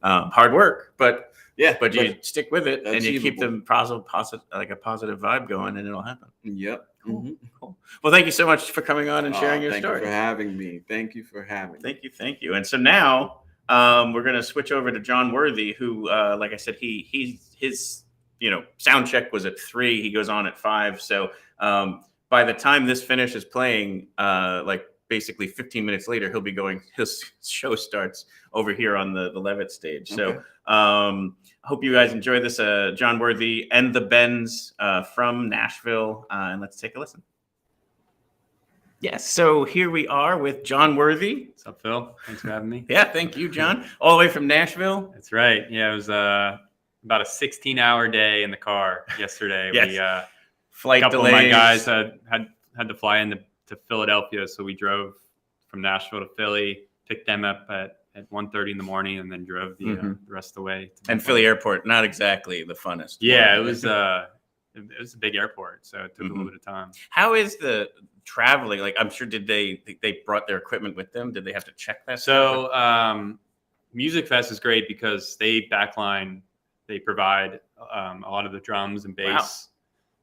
Hard work, but you stick with it and you keep them positive, like a positive vibe going, and it'll happen. Cool. Well, thank you so much for coming on and sharing your story.
Thank you for having me. Thank you for having me.
Thank you. And so now we're going to switch over to Jon Worthy, who, like I said, his sound check was at 3. He goes on at 5. So by the time this finishes playing, like basically 15 minutes later, he'll be going. His show starts over here on the Levitt stage. So I hope you guys enjoy this. Jon Worthy and the Bends from Nashville, and let's take a listen. Yes, so here we are with Jon Worthy.
What's up, Phil? Thanks for having me.
Yeah, thank you, John. All the way from Nashville.
That's right. Yeah, it was about a 16-hour day in the car yesterday.
Yes.
We a couple
delays.
Of my guys had to fly into Philadelphia, so we drove from Nashville to Philly, picked them up at 1:30 in the morning, and then drove the rest of the way.
And Philly Airport, not exactly the funnest.
Yeah, it was a big airport, so it took a little bit of time.
How is the traveling? Like, I'm sure they brought their equipment with them? Did they have to check that?
So Musikfest is great because they backline. They provide a lot of the drums and bass. Wow.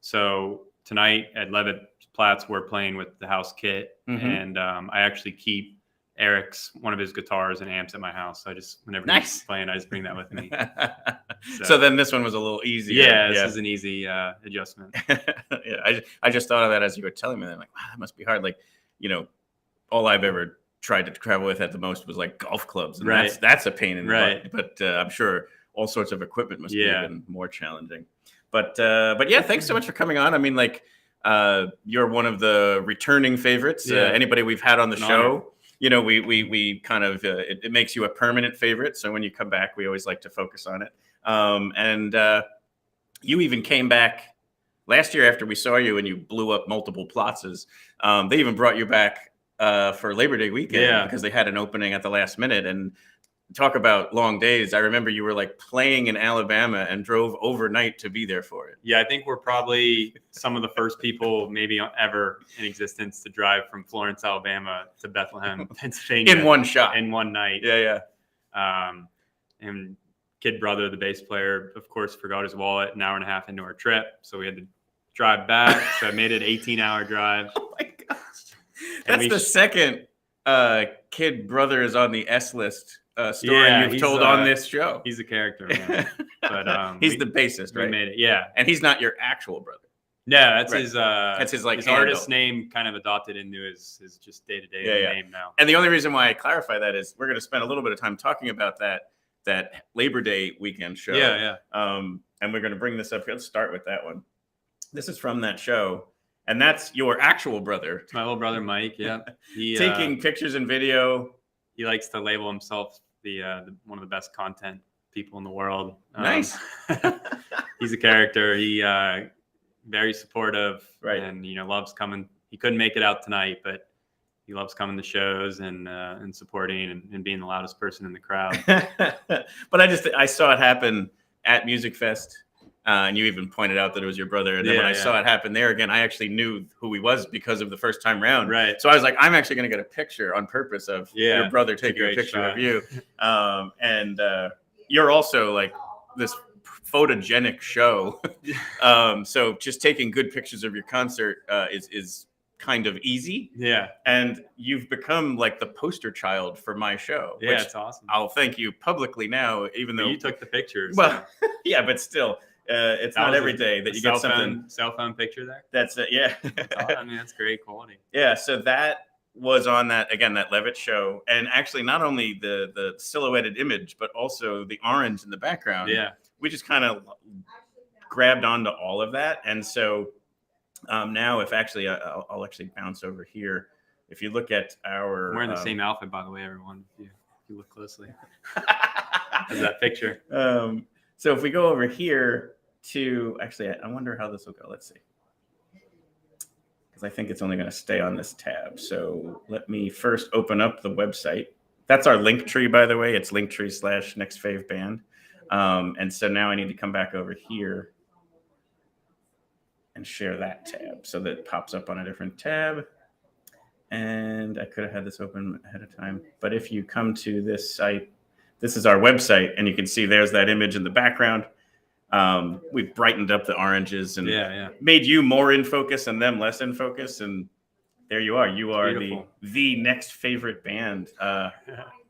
So tonight at Levitt Platz, we're playing with the house kit, and I actually keep Eric's one of his guitars and amps at my house. So I just whenever he's playing, I just bring that with me.
So then this one was a little easier.
Yeah, this is an easy adjustment.
I just thought of that as you were telling me that. I'm like, wow, that must be hard. Like, all I've ever tried to travel with at the most was like golf clubs, and that's a pain in the butt. But I'm sure all sorts of equipment must be even more challenging. But yeah, thanks so much for coming on. I mean, like, you're one of the returning favorites. Anybody we've had on the show. We kind of it makes you a permanent favorite. So when you come back, we always like to focus on it. And you even came back last year after we saw you and you blew up multiple Platzes. They even brought you back for Labor Day weekend because they had an opening at the last minute. And talk about long days. I remember you were like playing in Alabama and drove overnight to be there for it.
Yeah, I think we're probably some of the first people maybe ever in existence to drive from Florence, Alabama to Bethlehem, Pennsylvania.
In one shot.
In one night.
Yeah.
And kid brother, the bass player, of course, forgot his wallet an hour and a half into our trip. So we had to drive back. So I made it an 18-hour drive.
Oh, my gosh. That's the second kid brother is on the S list story you've told on this show.
He's a character, man. But
he's the bassist, right?
We made it, and
he's not your actual brother.
No, that's his. That's his
his
artist name, kind of adopted into his just day-to-day name now.
And the only reason why I clarify that is we're going to spend a little bit of time talking about that Labor Day weekend show. And we're going to bring this up here. Let's start with that one. This is from that show. And that's your actual brother.
It's my little brother, Mike. Yeah. He,
taking pictures and video.
He likes to label himself the one of the best content people in the world.
Nice.
He's a character. He very supportive,
right?
And loves coming. He couldn't make it out tonight, but he loves coming to shows and supporting and being the loudest person in the crowd.
But I saw it happen at Musikfest. And you even pointed out that it was your brother. And then when I saw it happen there again, I actually knew who he was because of the first time round.
Right.
So I was like, I'm actually going to get a picture on purpose of your brother taking a picture of you. And you're also like this photogenic show. So just taking good pictures of your concert is kind of easy.
Yeah.
And you've become like the poster child for my show.
Yeah, it's awesome.
I'll thank you publicly now, even though
you took the pictures.
Well, yeah, but still. It's not every day that you get something.
Cell phone picture there.
That's it. Yeah.
I mean, that's great quality.
Yeah. So that was on that Levitt show. And actually not only the silhouetted image, but also the orange in the background.
Yeah.
We just kind of grabbed onto all of that. And so now if actually, I'll actually bounce over here. If you look at our.
I'm wearing the same outfit, by the way, everyone, if you look closely. As that picture.
So if we go over here to, actually, I wonder how this will go. Let's see. Because I think it's only going to stay on this tab. So let me first open up the website. That's our link tree, by the way. It's linktree/nextfaveband. And so now I need to come back over here and share that tab. So that it pops up on a different tab. And I could have had this open ahead of time. But if you come to this site, this is our website, and you can see there's that image in the background. We've brightened up the oranges and made you more in focus and them less in focus. And there you are. You are the next favorite band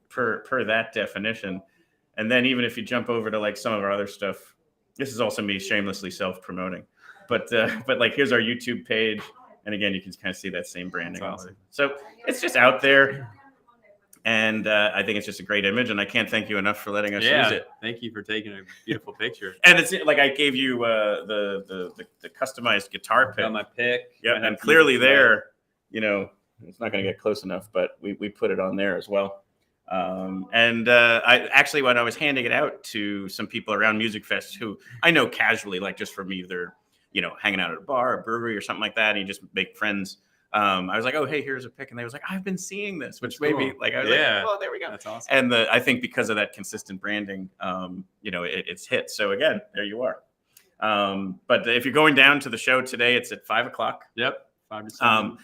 per that definition. And then even if you jump over to like some of our other stuff, this is also me shamelessly self-promoting. But like here's our YouTube page. And again, you can kind of see that same branding.
Awesome.
So it's just out there. And I think it's just a great image, and I can't thank you enough for letting us use it.
Thank you for taking a beautiful picture.
And it's like I gave you the customized guitar pick.
Got my pick.
Yeah, and clearly there, it's not going to get close enough, but we put it on there as well. And I actually, when I was handing it out to some people around Musikfest who I know casually, like just from either hanging out at a bar, a brewery, or something like that, and you just make friends. I was like, oh, hey, here's a pick. And they was like, I've been seeing this, which made me like, I was like, oh, there we go.
That's awesome.
And I think because of that consistent branding, it's hit. So again, there you are. But if you're going down to the show today, it's at 5:00.
Yep. 5 to 7.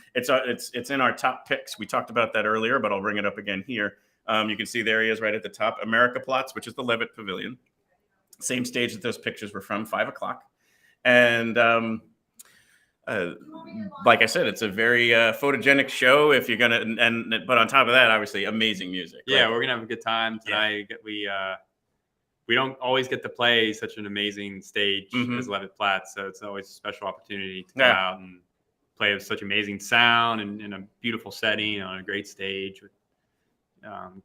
It's in our top picks. We talked about that earlier, but I'll bring it up again here. You can see there he is right at the top, America Platz, which is the Levitt Pavilion. Same stage that those pictures were from, 5:00. And, like I said, it's a very photogenic show. If you're gonna, but on top of that, obviously, amazing music.
Yeah,
Like,
we're gonna have a good time tonight. We don't always get to play such an amazing stage as Levitt Platz, so it's always a special opportunity to come out and play with such amazing sound and in a beautiful setting on a great stage with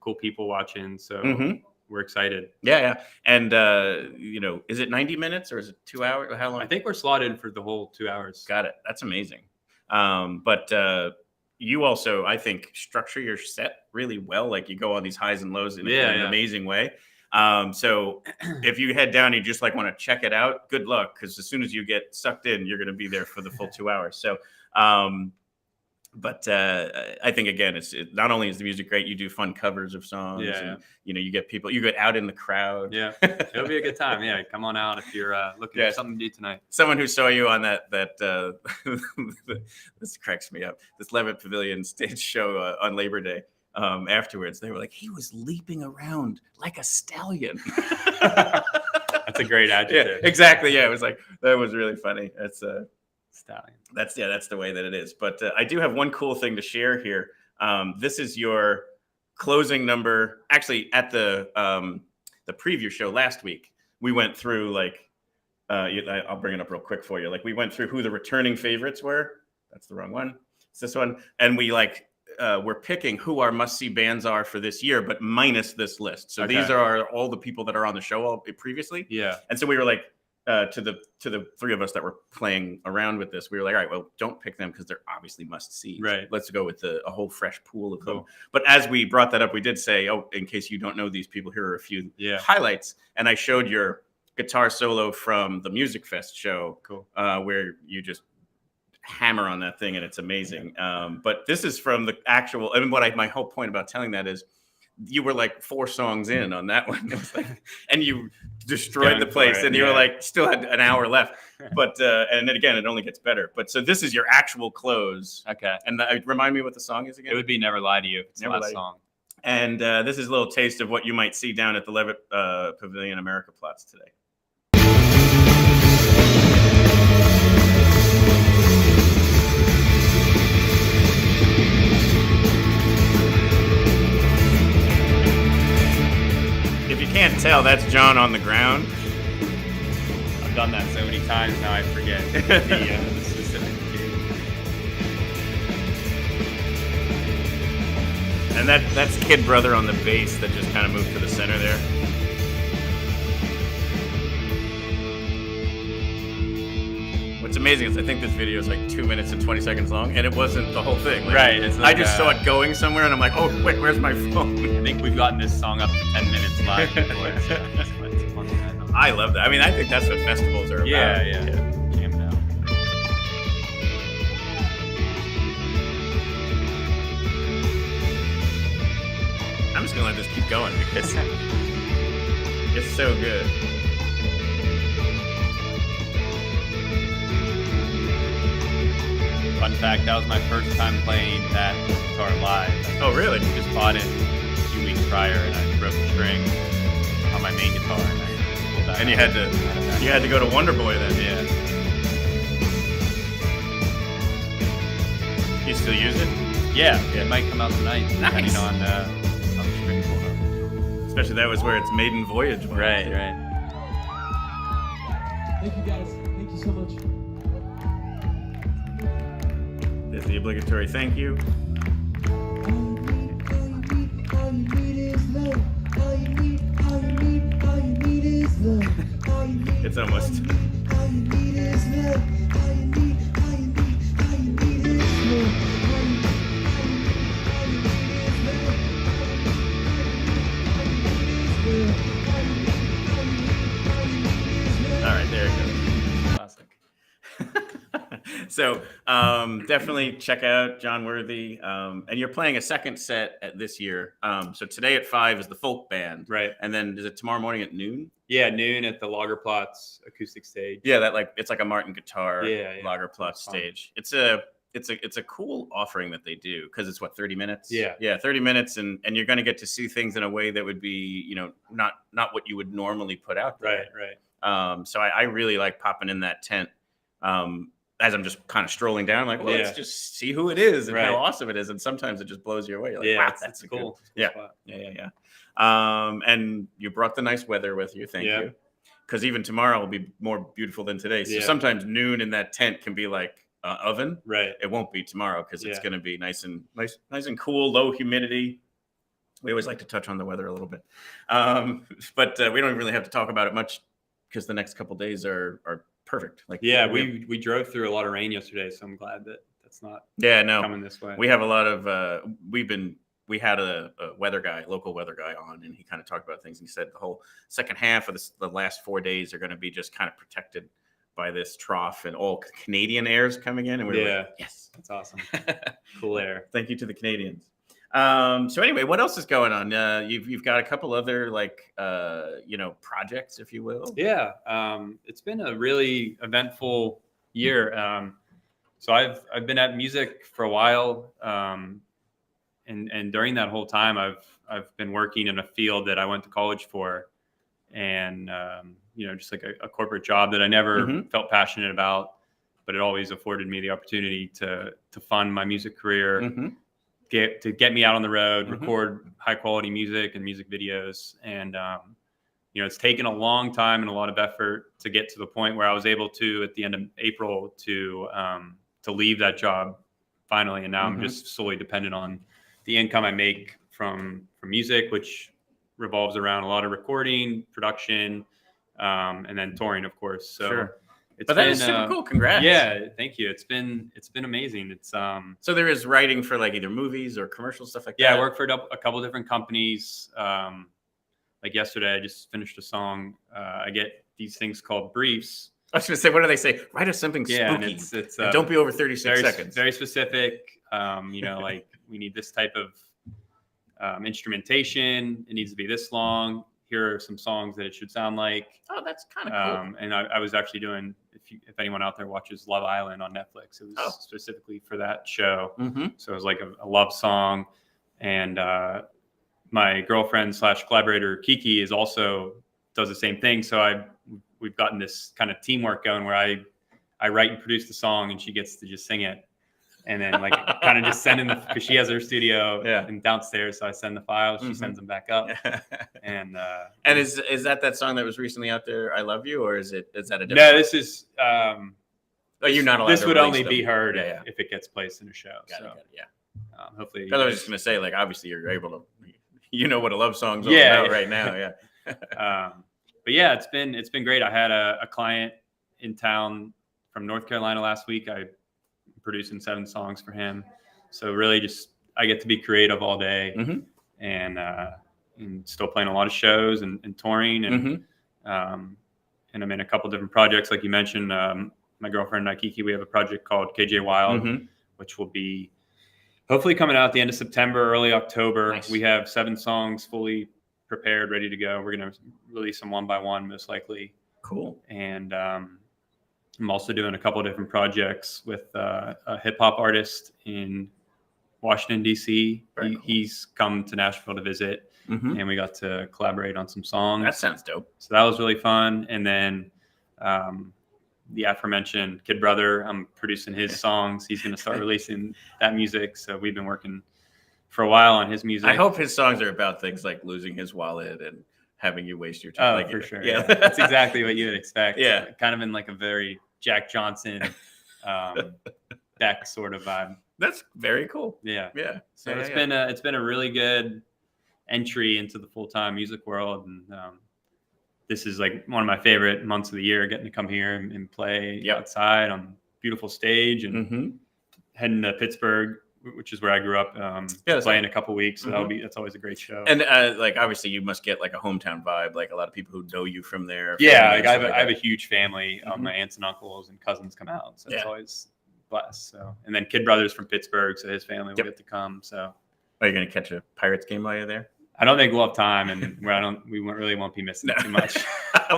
cool people watching. So we're excited. Yeah. And, is it 90 minutes or is it 2 hours? How long? I think we're slotted for the whole 2 hours. Got it. That's amazing. But you also, I think, structure your set really well. Like you go on these highs and lows in an amazing way. So if you head down, and you just like want to check it out, good luck. Because as soon as you get sucked in, you're going to be there for the full 2 hours. So, but I think again, not only is the music great, you do fun covers of songs. And, you get people, you get out in the crowd. Yeah, it'll be a good time. Yeah, come on out if you're looking for something to do tonight. Someone who saw you on that this cracks me up. This Levitt Pavilion stage show on Labor Day. Afterwards, they were like, he was leaping around like a stallion. That's a great adjective. Yeah, exactly. Yeah, it was like that was really funny. That's stallion. That's the way that it is. But I do have one cool thing to share here. This is your closing number. Actually, at the preview show last week, we went through I'll bring it up real quick for you. Like we went through who the returning favorites were. That's the wrong one. It's this one, and we we're picking who our must-see bands are for this year, but minus this list. So these are all the people that are on the show previously. Yeah. And so we were like, to the three of us that were playing around with this, we were like, all right, well, don't pick them because they're obviously must-see. Right. Let's go with a whole fresh pool of them. But as we brought that up, we did say, in case you don't know these people, here are a few highlights. And I showed your guitar solo from the Musikfest show, where you just hammer on that thing and it's amazing. But this is from the actual, and my whole point about telling that is you were like 4 songs in on that one. It was like, and you destroyed the place and you were like, still had an hour left. But, and then again, it only gets better. But so this is your actual close. Okay. And remind me what the song is again? It would be Never Lie to You. It's the last song. And this is a little taste of what you might see down at the Levitt Pavilion America Platz today. If you can't tell, that's Jon on the ground. I've done that so many times now I forget the specific cue. And that's Kid Brother on the bass that just kind of moved to the center there. What's amazing is I think this video is like 2 minutes and 20 seconds long, and it wasn't the whole thing. Like, right. It's like, I just saw it going somewhere, and I'm like, oh, wait, where's my phone? I think we've gotten this song up to 10 minutes live before. I love that. I mean, I think that's what festivals are about. Yeah. Jamming out. I'm just going to let this keep going because it's so good. Fun fact, that was my first time playing that guitar live. Oh, really? I just bought it a few weeks prior, and I broke the string on my main guitar. And you had to go to Wonder Boy then. Yeah. You still use it? Yeah. It might come out tonight. Nice. On the string pulled up. Especially that was where its maiden voyage was. Right.
Thank you guys. Thank you so much.
There's the obligatory thank you.
All you need is love. All you need is love.
It's almost.
All you need is love. All you need is love.
All right, there it goes. Classic. So definitely check out Jon Worthy. And you're playing a second set this year. So today at 5 is the folk band. Right. And then is it tomorrow morning at noon?
Yeah, noon at the Platz acoustic stage.
Yeah, it's like a Martin guitar Platz stage. It's a cool offering that they do because it's 30 minutes? Yeah, 30 minutes and you're going to get to see things in a way that would be, not what you would normally put out there. Right. So I really like popping in that tent.
as I'm just kind of strolling down, I'm like, well, let's just see who it is and how awesome it is. And sometimes it just blows you away. You're like, wow, that's cool. Yeah. And you brought the nice weather with you. Thank you. Because even tomorrow will be more beautiful than today. So sometimes noon in that tent can be like oven.
Right.
It won't be tomorrow because it's going to be nice and cool, low humidity. We always like to touch on the weather a little bit, but we don't really have to talk about it much because the next couple of days are perfect. Like
we drove through a lot of rain yesterday, so I'm glad that that's not coming this way.
We have a lot of we had a local weather guy on, and he kind of talked about things. And he said the whole second half of the last 4 days are going to be just kind of protected by this trough, and all Canadian air is coming in. And we're like, yes,
that's awesome. Cool air.
Thank you to the Canadians. So anyway, what else is going on? You've got a couple other projects, if you will.
Yeah. It's been a really eventful year. So I've been at music for a while. And during that whole time I've been working in a field that I went to college for, and just like a corporate job that I never felt passionate about, but it always afforded me the opportunity to fund my music career. Get me out on the road, record high quality music and music videos. And, it's taken a long time and a lot of effort to get to the point where I was able to, at the end of April, to leave that job finally. And now I'm just solely dependent on the income I make from music, which revolves around a lot of recording, production, and then touring, of course. So
but that is super cool. Congrats.
Yeah, thank you. It's been amazing. It's
so there is writing for like either movies or commercial stuff like that.
Yeah, I work for a couple of different companies. Like yesterday, I just finished a song. I get these things called briefs.
I was going to say, what do they say? Write us something spooky.
And it's
and don't be over 36 seconds.
Very specific. Like we need this type of instrumentation. It needs to be this long. Here are some songs that it should sound like.
Oh, that's kind of cool.
And I was actually doing, if anyone out there watches Love Island on Netflix, it was specifically for that show. So it was like a love song. And my girlfriend / collaborator Kiki does the same thing. So we've gotten this kind of teamwork going where I write and produce the song, and she gets to just sing it. And then like kind of just sending because she has her studio and downstairs. So I send the files, she sends them back up. And
is that song that was recently out there, I Love You, or is that a different?
No, this is
you're not allowed
this
to
would only
them.
be heard if it gets placed in a show.
Got it.
Hopefully
I was just gonna say, like, obviously you're able to what a love song's all about right now.
But yeah, it's been great. I had a client in town from North Carolina last week. I producing 7 songs for him. So really just, I get to be creative all day and still playing a lot of shows and touring. And I'm in a couple different projects. Like you mentioned, my girlfriend, Kiki, we have a project called KJ Wild, which will be hopefully coming out at the end of September, early October. Nice. We have 7 songs fully prepared, ready to go. We're going to release them one by one, most likely.
Cool.
And, I'm also doing a couple of different projects with a hip hop artist in Washington, D.C.
Cool.
He's come to Nashville to visit, and we got to collaborate on some songs.
That sounds dope.
So that was really fun. And then the aforementioned Kid Brother, I'm producing his songs. He's going to start releasing that music. So we've been working for a while on his music.
I hope his songs are about things like losing his wallet and having you waste your time.
Oh, for sure. Yeah. That's exactly what you would expect.
Yeah.
Kind of in like a very Jack Johnson, Beck sort of vibe.
That's very cool.
Yeah.
Yeah.
So it's been a really good entry into the full-time music world. And this is like one of my favorite months of the year, getting to come here and play outside on a beautiful stage and heading to Pittsburgh, which is where I grew up, playing a couple weeks. So that's always a great show.
And like, obviously you must get like a hometown vibe, like a lot of people who know you from there.
Yeah. Like I have a huge family. My aunts and uncles and cousins come out. So it's always blessed. So, and then Kid Brother's from Pittsburgh. So his family will get to come. So
are you going to catch a Pirates game while you're there?
I don't think we'll have time, and we really won't be missing too much.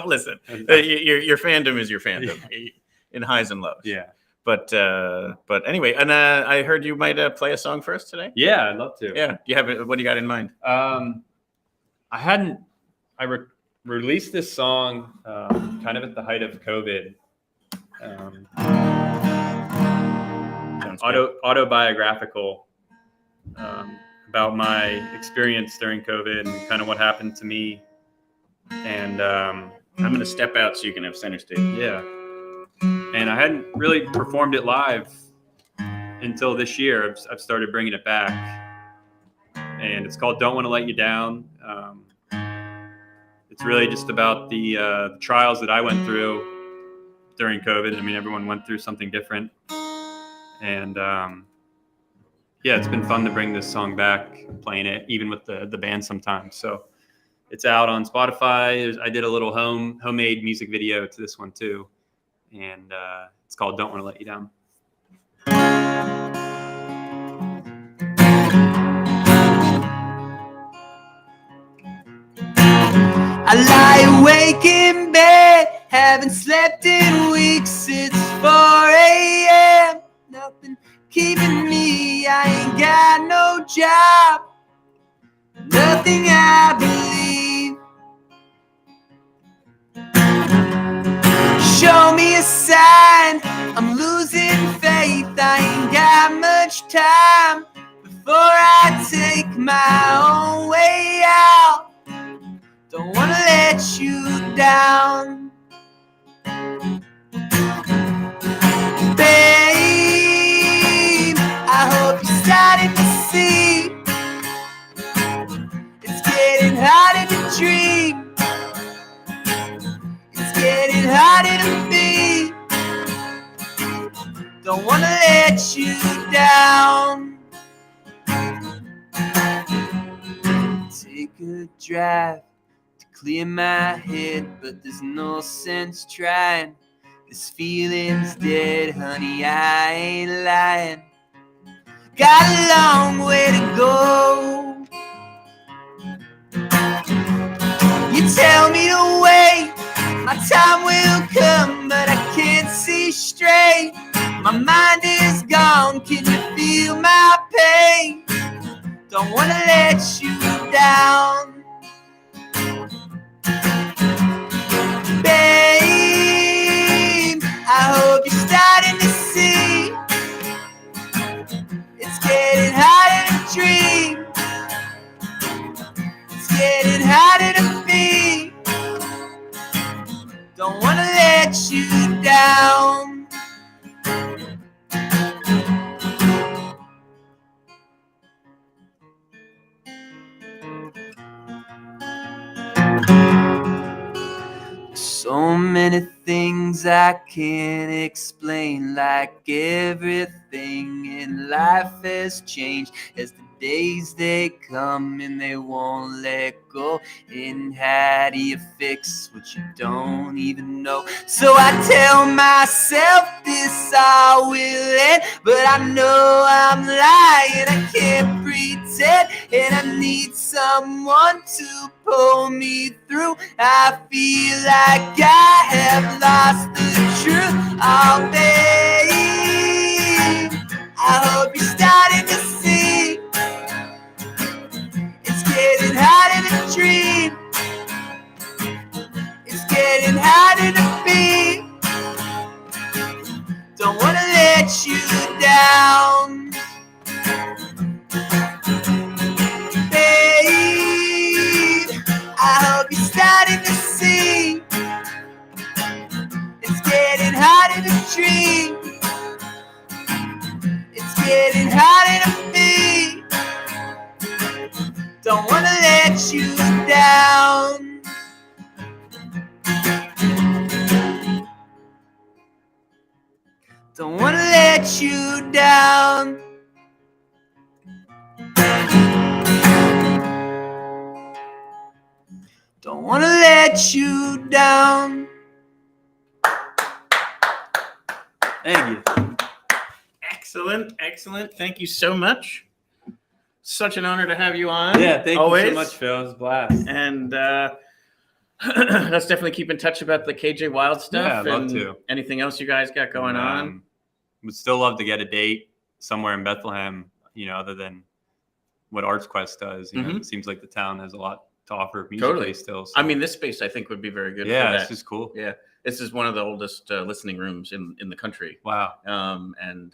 Listen, your fandom is your fandom in highs and lows.
Yeah.
But anyway, and I heard you might play a song for us today.
Yeah, I'd love to.
Yeah, do you have what do you got in mind?
I released this song kind of at the height of COVID. autobiographical about my experience during COVID and kind of what happened to me. And
I'm going to step out so you can have center stage.
Yeah. And I hadn't really performed it live until this year. I've started bringing it back. And it's called Don't Want to Let You Down. It's really just about the trials that I went through during COVID. I mean, everyone went through something different. And yeah, it's been fun to bring this song back, playing it even with the band sometimes. So it's out on Spotify. I did a little homemade music video to this one too. And it's called Don't Want to Let You Down.
I lie awake in bed, haven't slept in weeks. It's 4 a.m. Nothing keeping me. I ain't got no job. Nothing I believe. Show me a sign. I'm losing faith. I ain't got much time before I take my own way out. Don't wanna let you down, babe. I hope you're starting to see it's getting harder to dream. It's getting harder to be. Don't wanna let you down. Take a drive, clear my head, but there's no sense trying. This feeling's dead, honey, I ain't lying. Got a long way to go. You tell me to wait, my time will come, but I can't see straight. My mind is gone, can you feel my pain? Don't wanna let you down. Babe, I hope you're starting to see it's getting harder to dream. It's getting harder to be. Don't wanna let you down. So many things I can't explain, like everything in life has changed as the days they come and they won't let go. And how do you fix what you don't even know? So I tell myself this all will end, but I know I'm lying. I can't pretend, and I need someone to pull me through. I feel like I have lost the truth. Oh, babe, I hope you're starting to see it's getting harder to dream. It's getting harder to be. Don't wanna let you down. Babe, I hope you're starting to see it's getting harder to dream. It's getting harder to be. Don't wanna let you down. Don't wanna let you down. Don't wanna let you down.
Thank you. Excellent, excellent. Thank you so much. Such an honor to have you on.
Yeah, thank
always.
you so much, Phil. It was a blast.
And let's definitely keep in touch about the KJ Wild stuff.
Yeah, I'd love
and
to.
Anything else you guys got going on?
Would still love to get a date somewhere in Bethlehem, you know, other than what Arts Quest does. You know, it seems like the town has a lot to offer musically still. So.
I mean, this space I think would be very good.
Yeah,
for that.
this is cool.
Yeah,
This is one of the oldest listening rooms in the country.
Wow.
And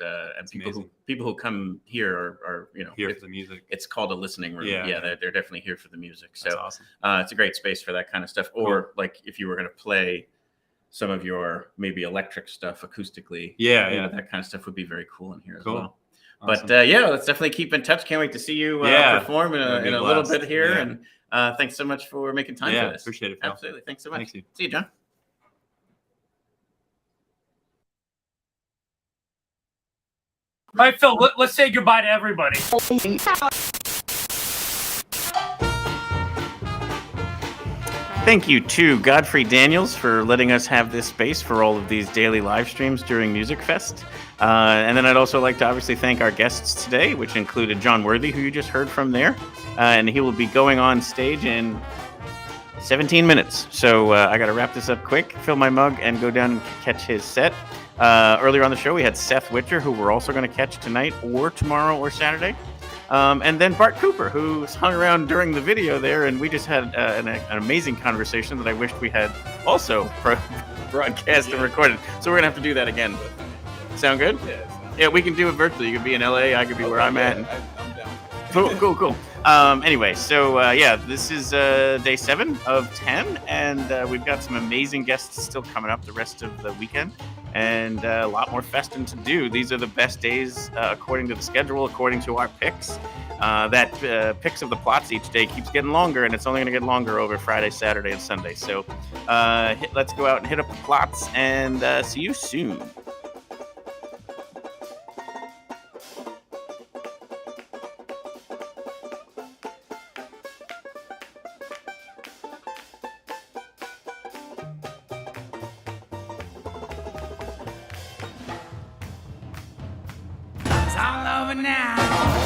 people who come here are
here for the music.
It's called a listening room.
Yeah.
They're definitely here for the music. So
that's awesome.
It's a great space for that kind of stuff. Or like if you were going to play some of your maybe electric stuff acoustically.
Yeah.
That kind of stuff would be very cool in here as
Cool.
well.
Awesome.
But let's definitely keep in touch. Can't wait to see you perform in a little bit here.
Yeah.
And thanks so much for making time for this.
Appreciate it, Phil.
Absolutely. Thanks so much.
Thank you.
See you, John.
All right, Phil, let's say goodbye to everybody.
Thank you to Godfrey Daniels for letting us have this space for all of these daily live streams during Musikfest. And then I'd also like to obviously thank our guests today, which included Jon Worthy, who you just heard from there. And he will be going on stage in 17 minutes. So I got to wrap this up quick, fill my mug, and go down and catch his set. Earlier on the show, we had Seth Witcher, who we're also going to catch tonight or tomorrow or Saturday. And then Bart Cooper, who hung around during the video there, and we just had an amazing conversation that I wished we had also broadcast and recorded. So we're going to have to do that again. Sound good? Yeah, we can do it virtually. You could be in LA, I could be where I'm at. And...
I'm down.
Cool. Anyway, so this is day 7 of 10, and we've got some amazing guests still coming up the rest of the weekend, and a lot more festing to do. These are the best days according to the schedule, according to our picks. Picks of the Platz each day keeps getting longer, and it's only going to get longer over Friday, Saturday, and Sunday. So let's go out and hit up the Platz, and see you soon.
It's all over now.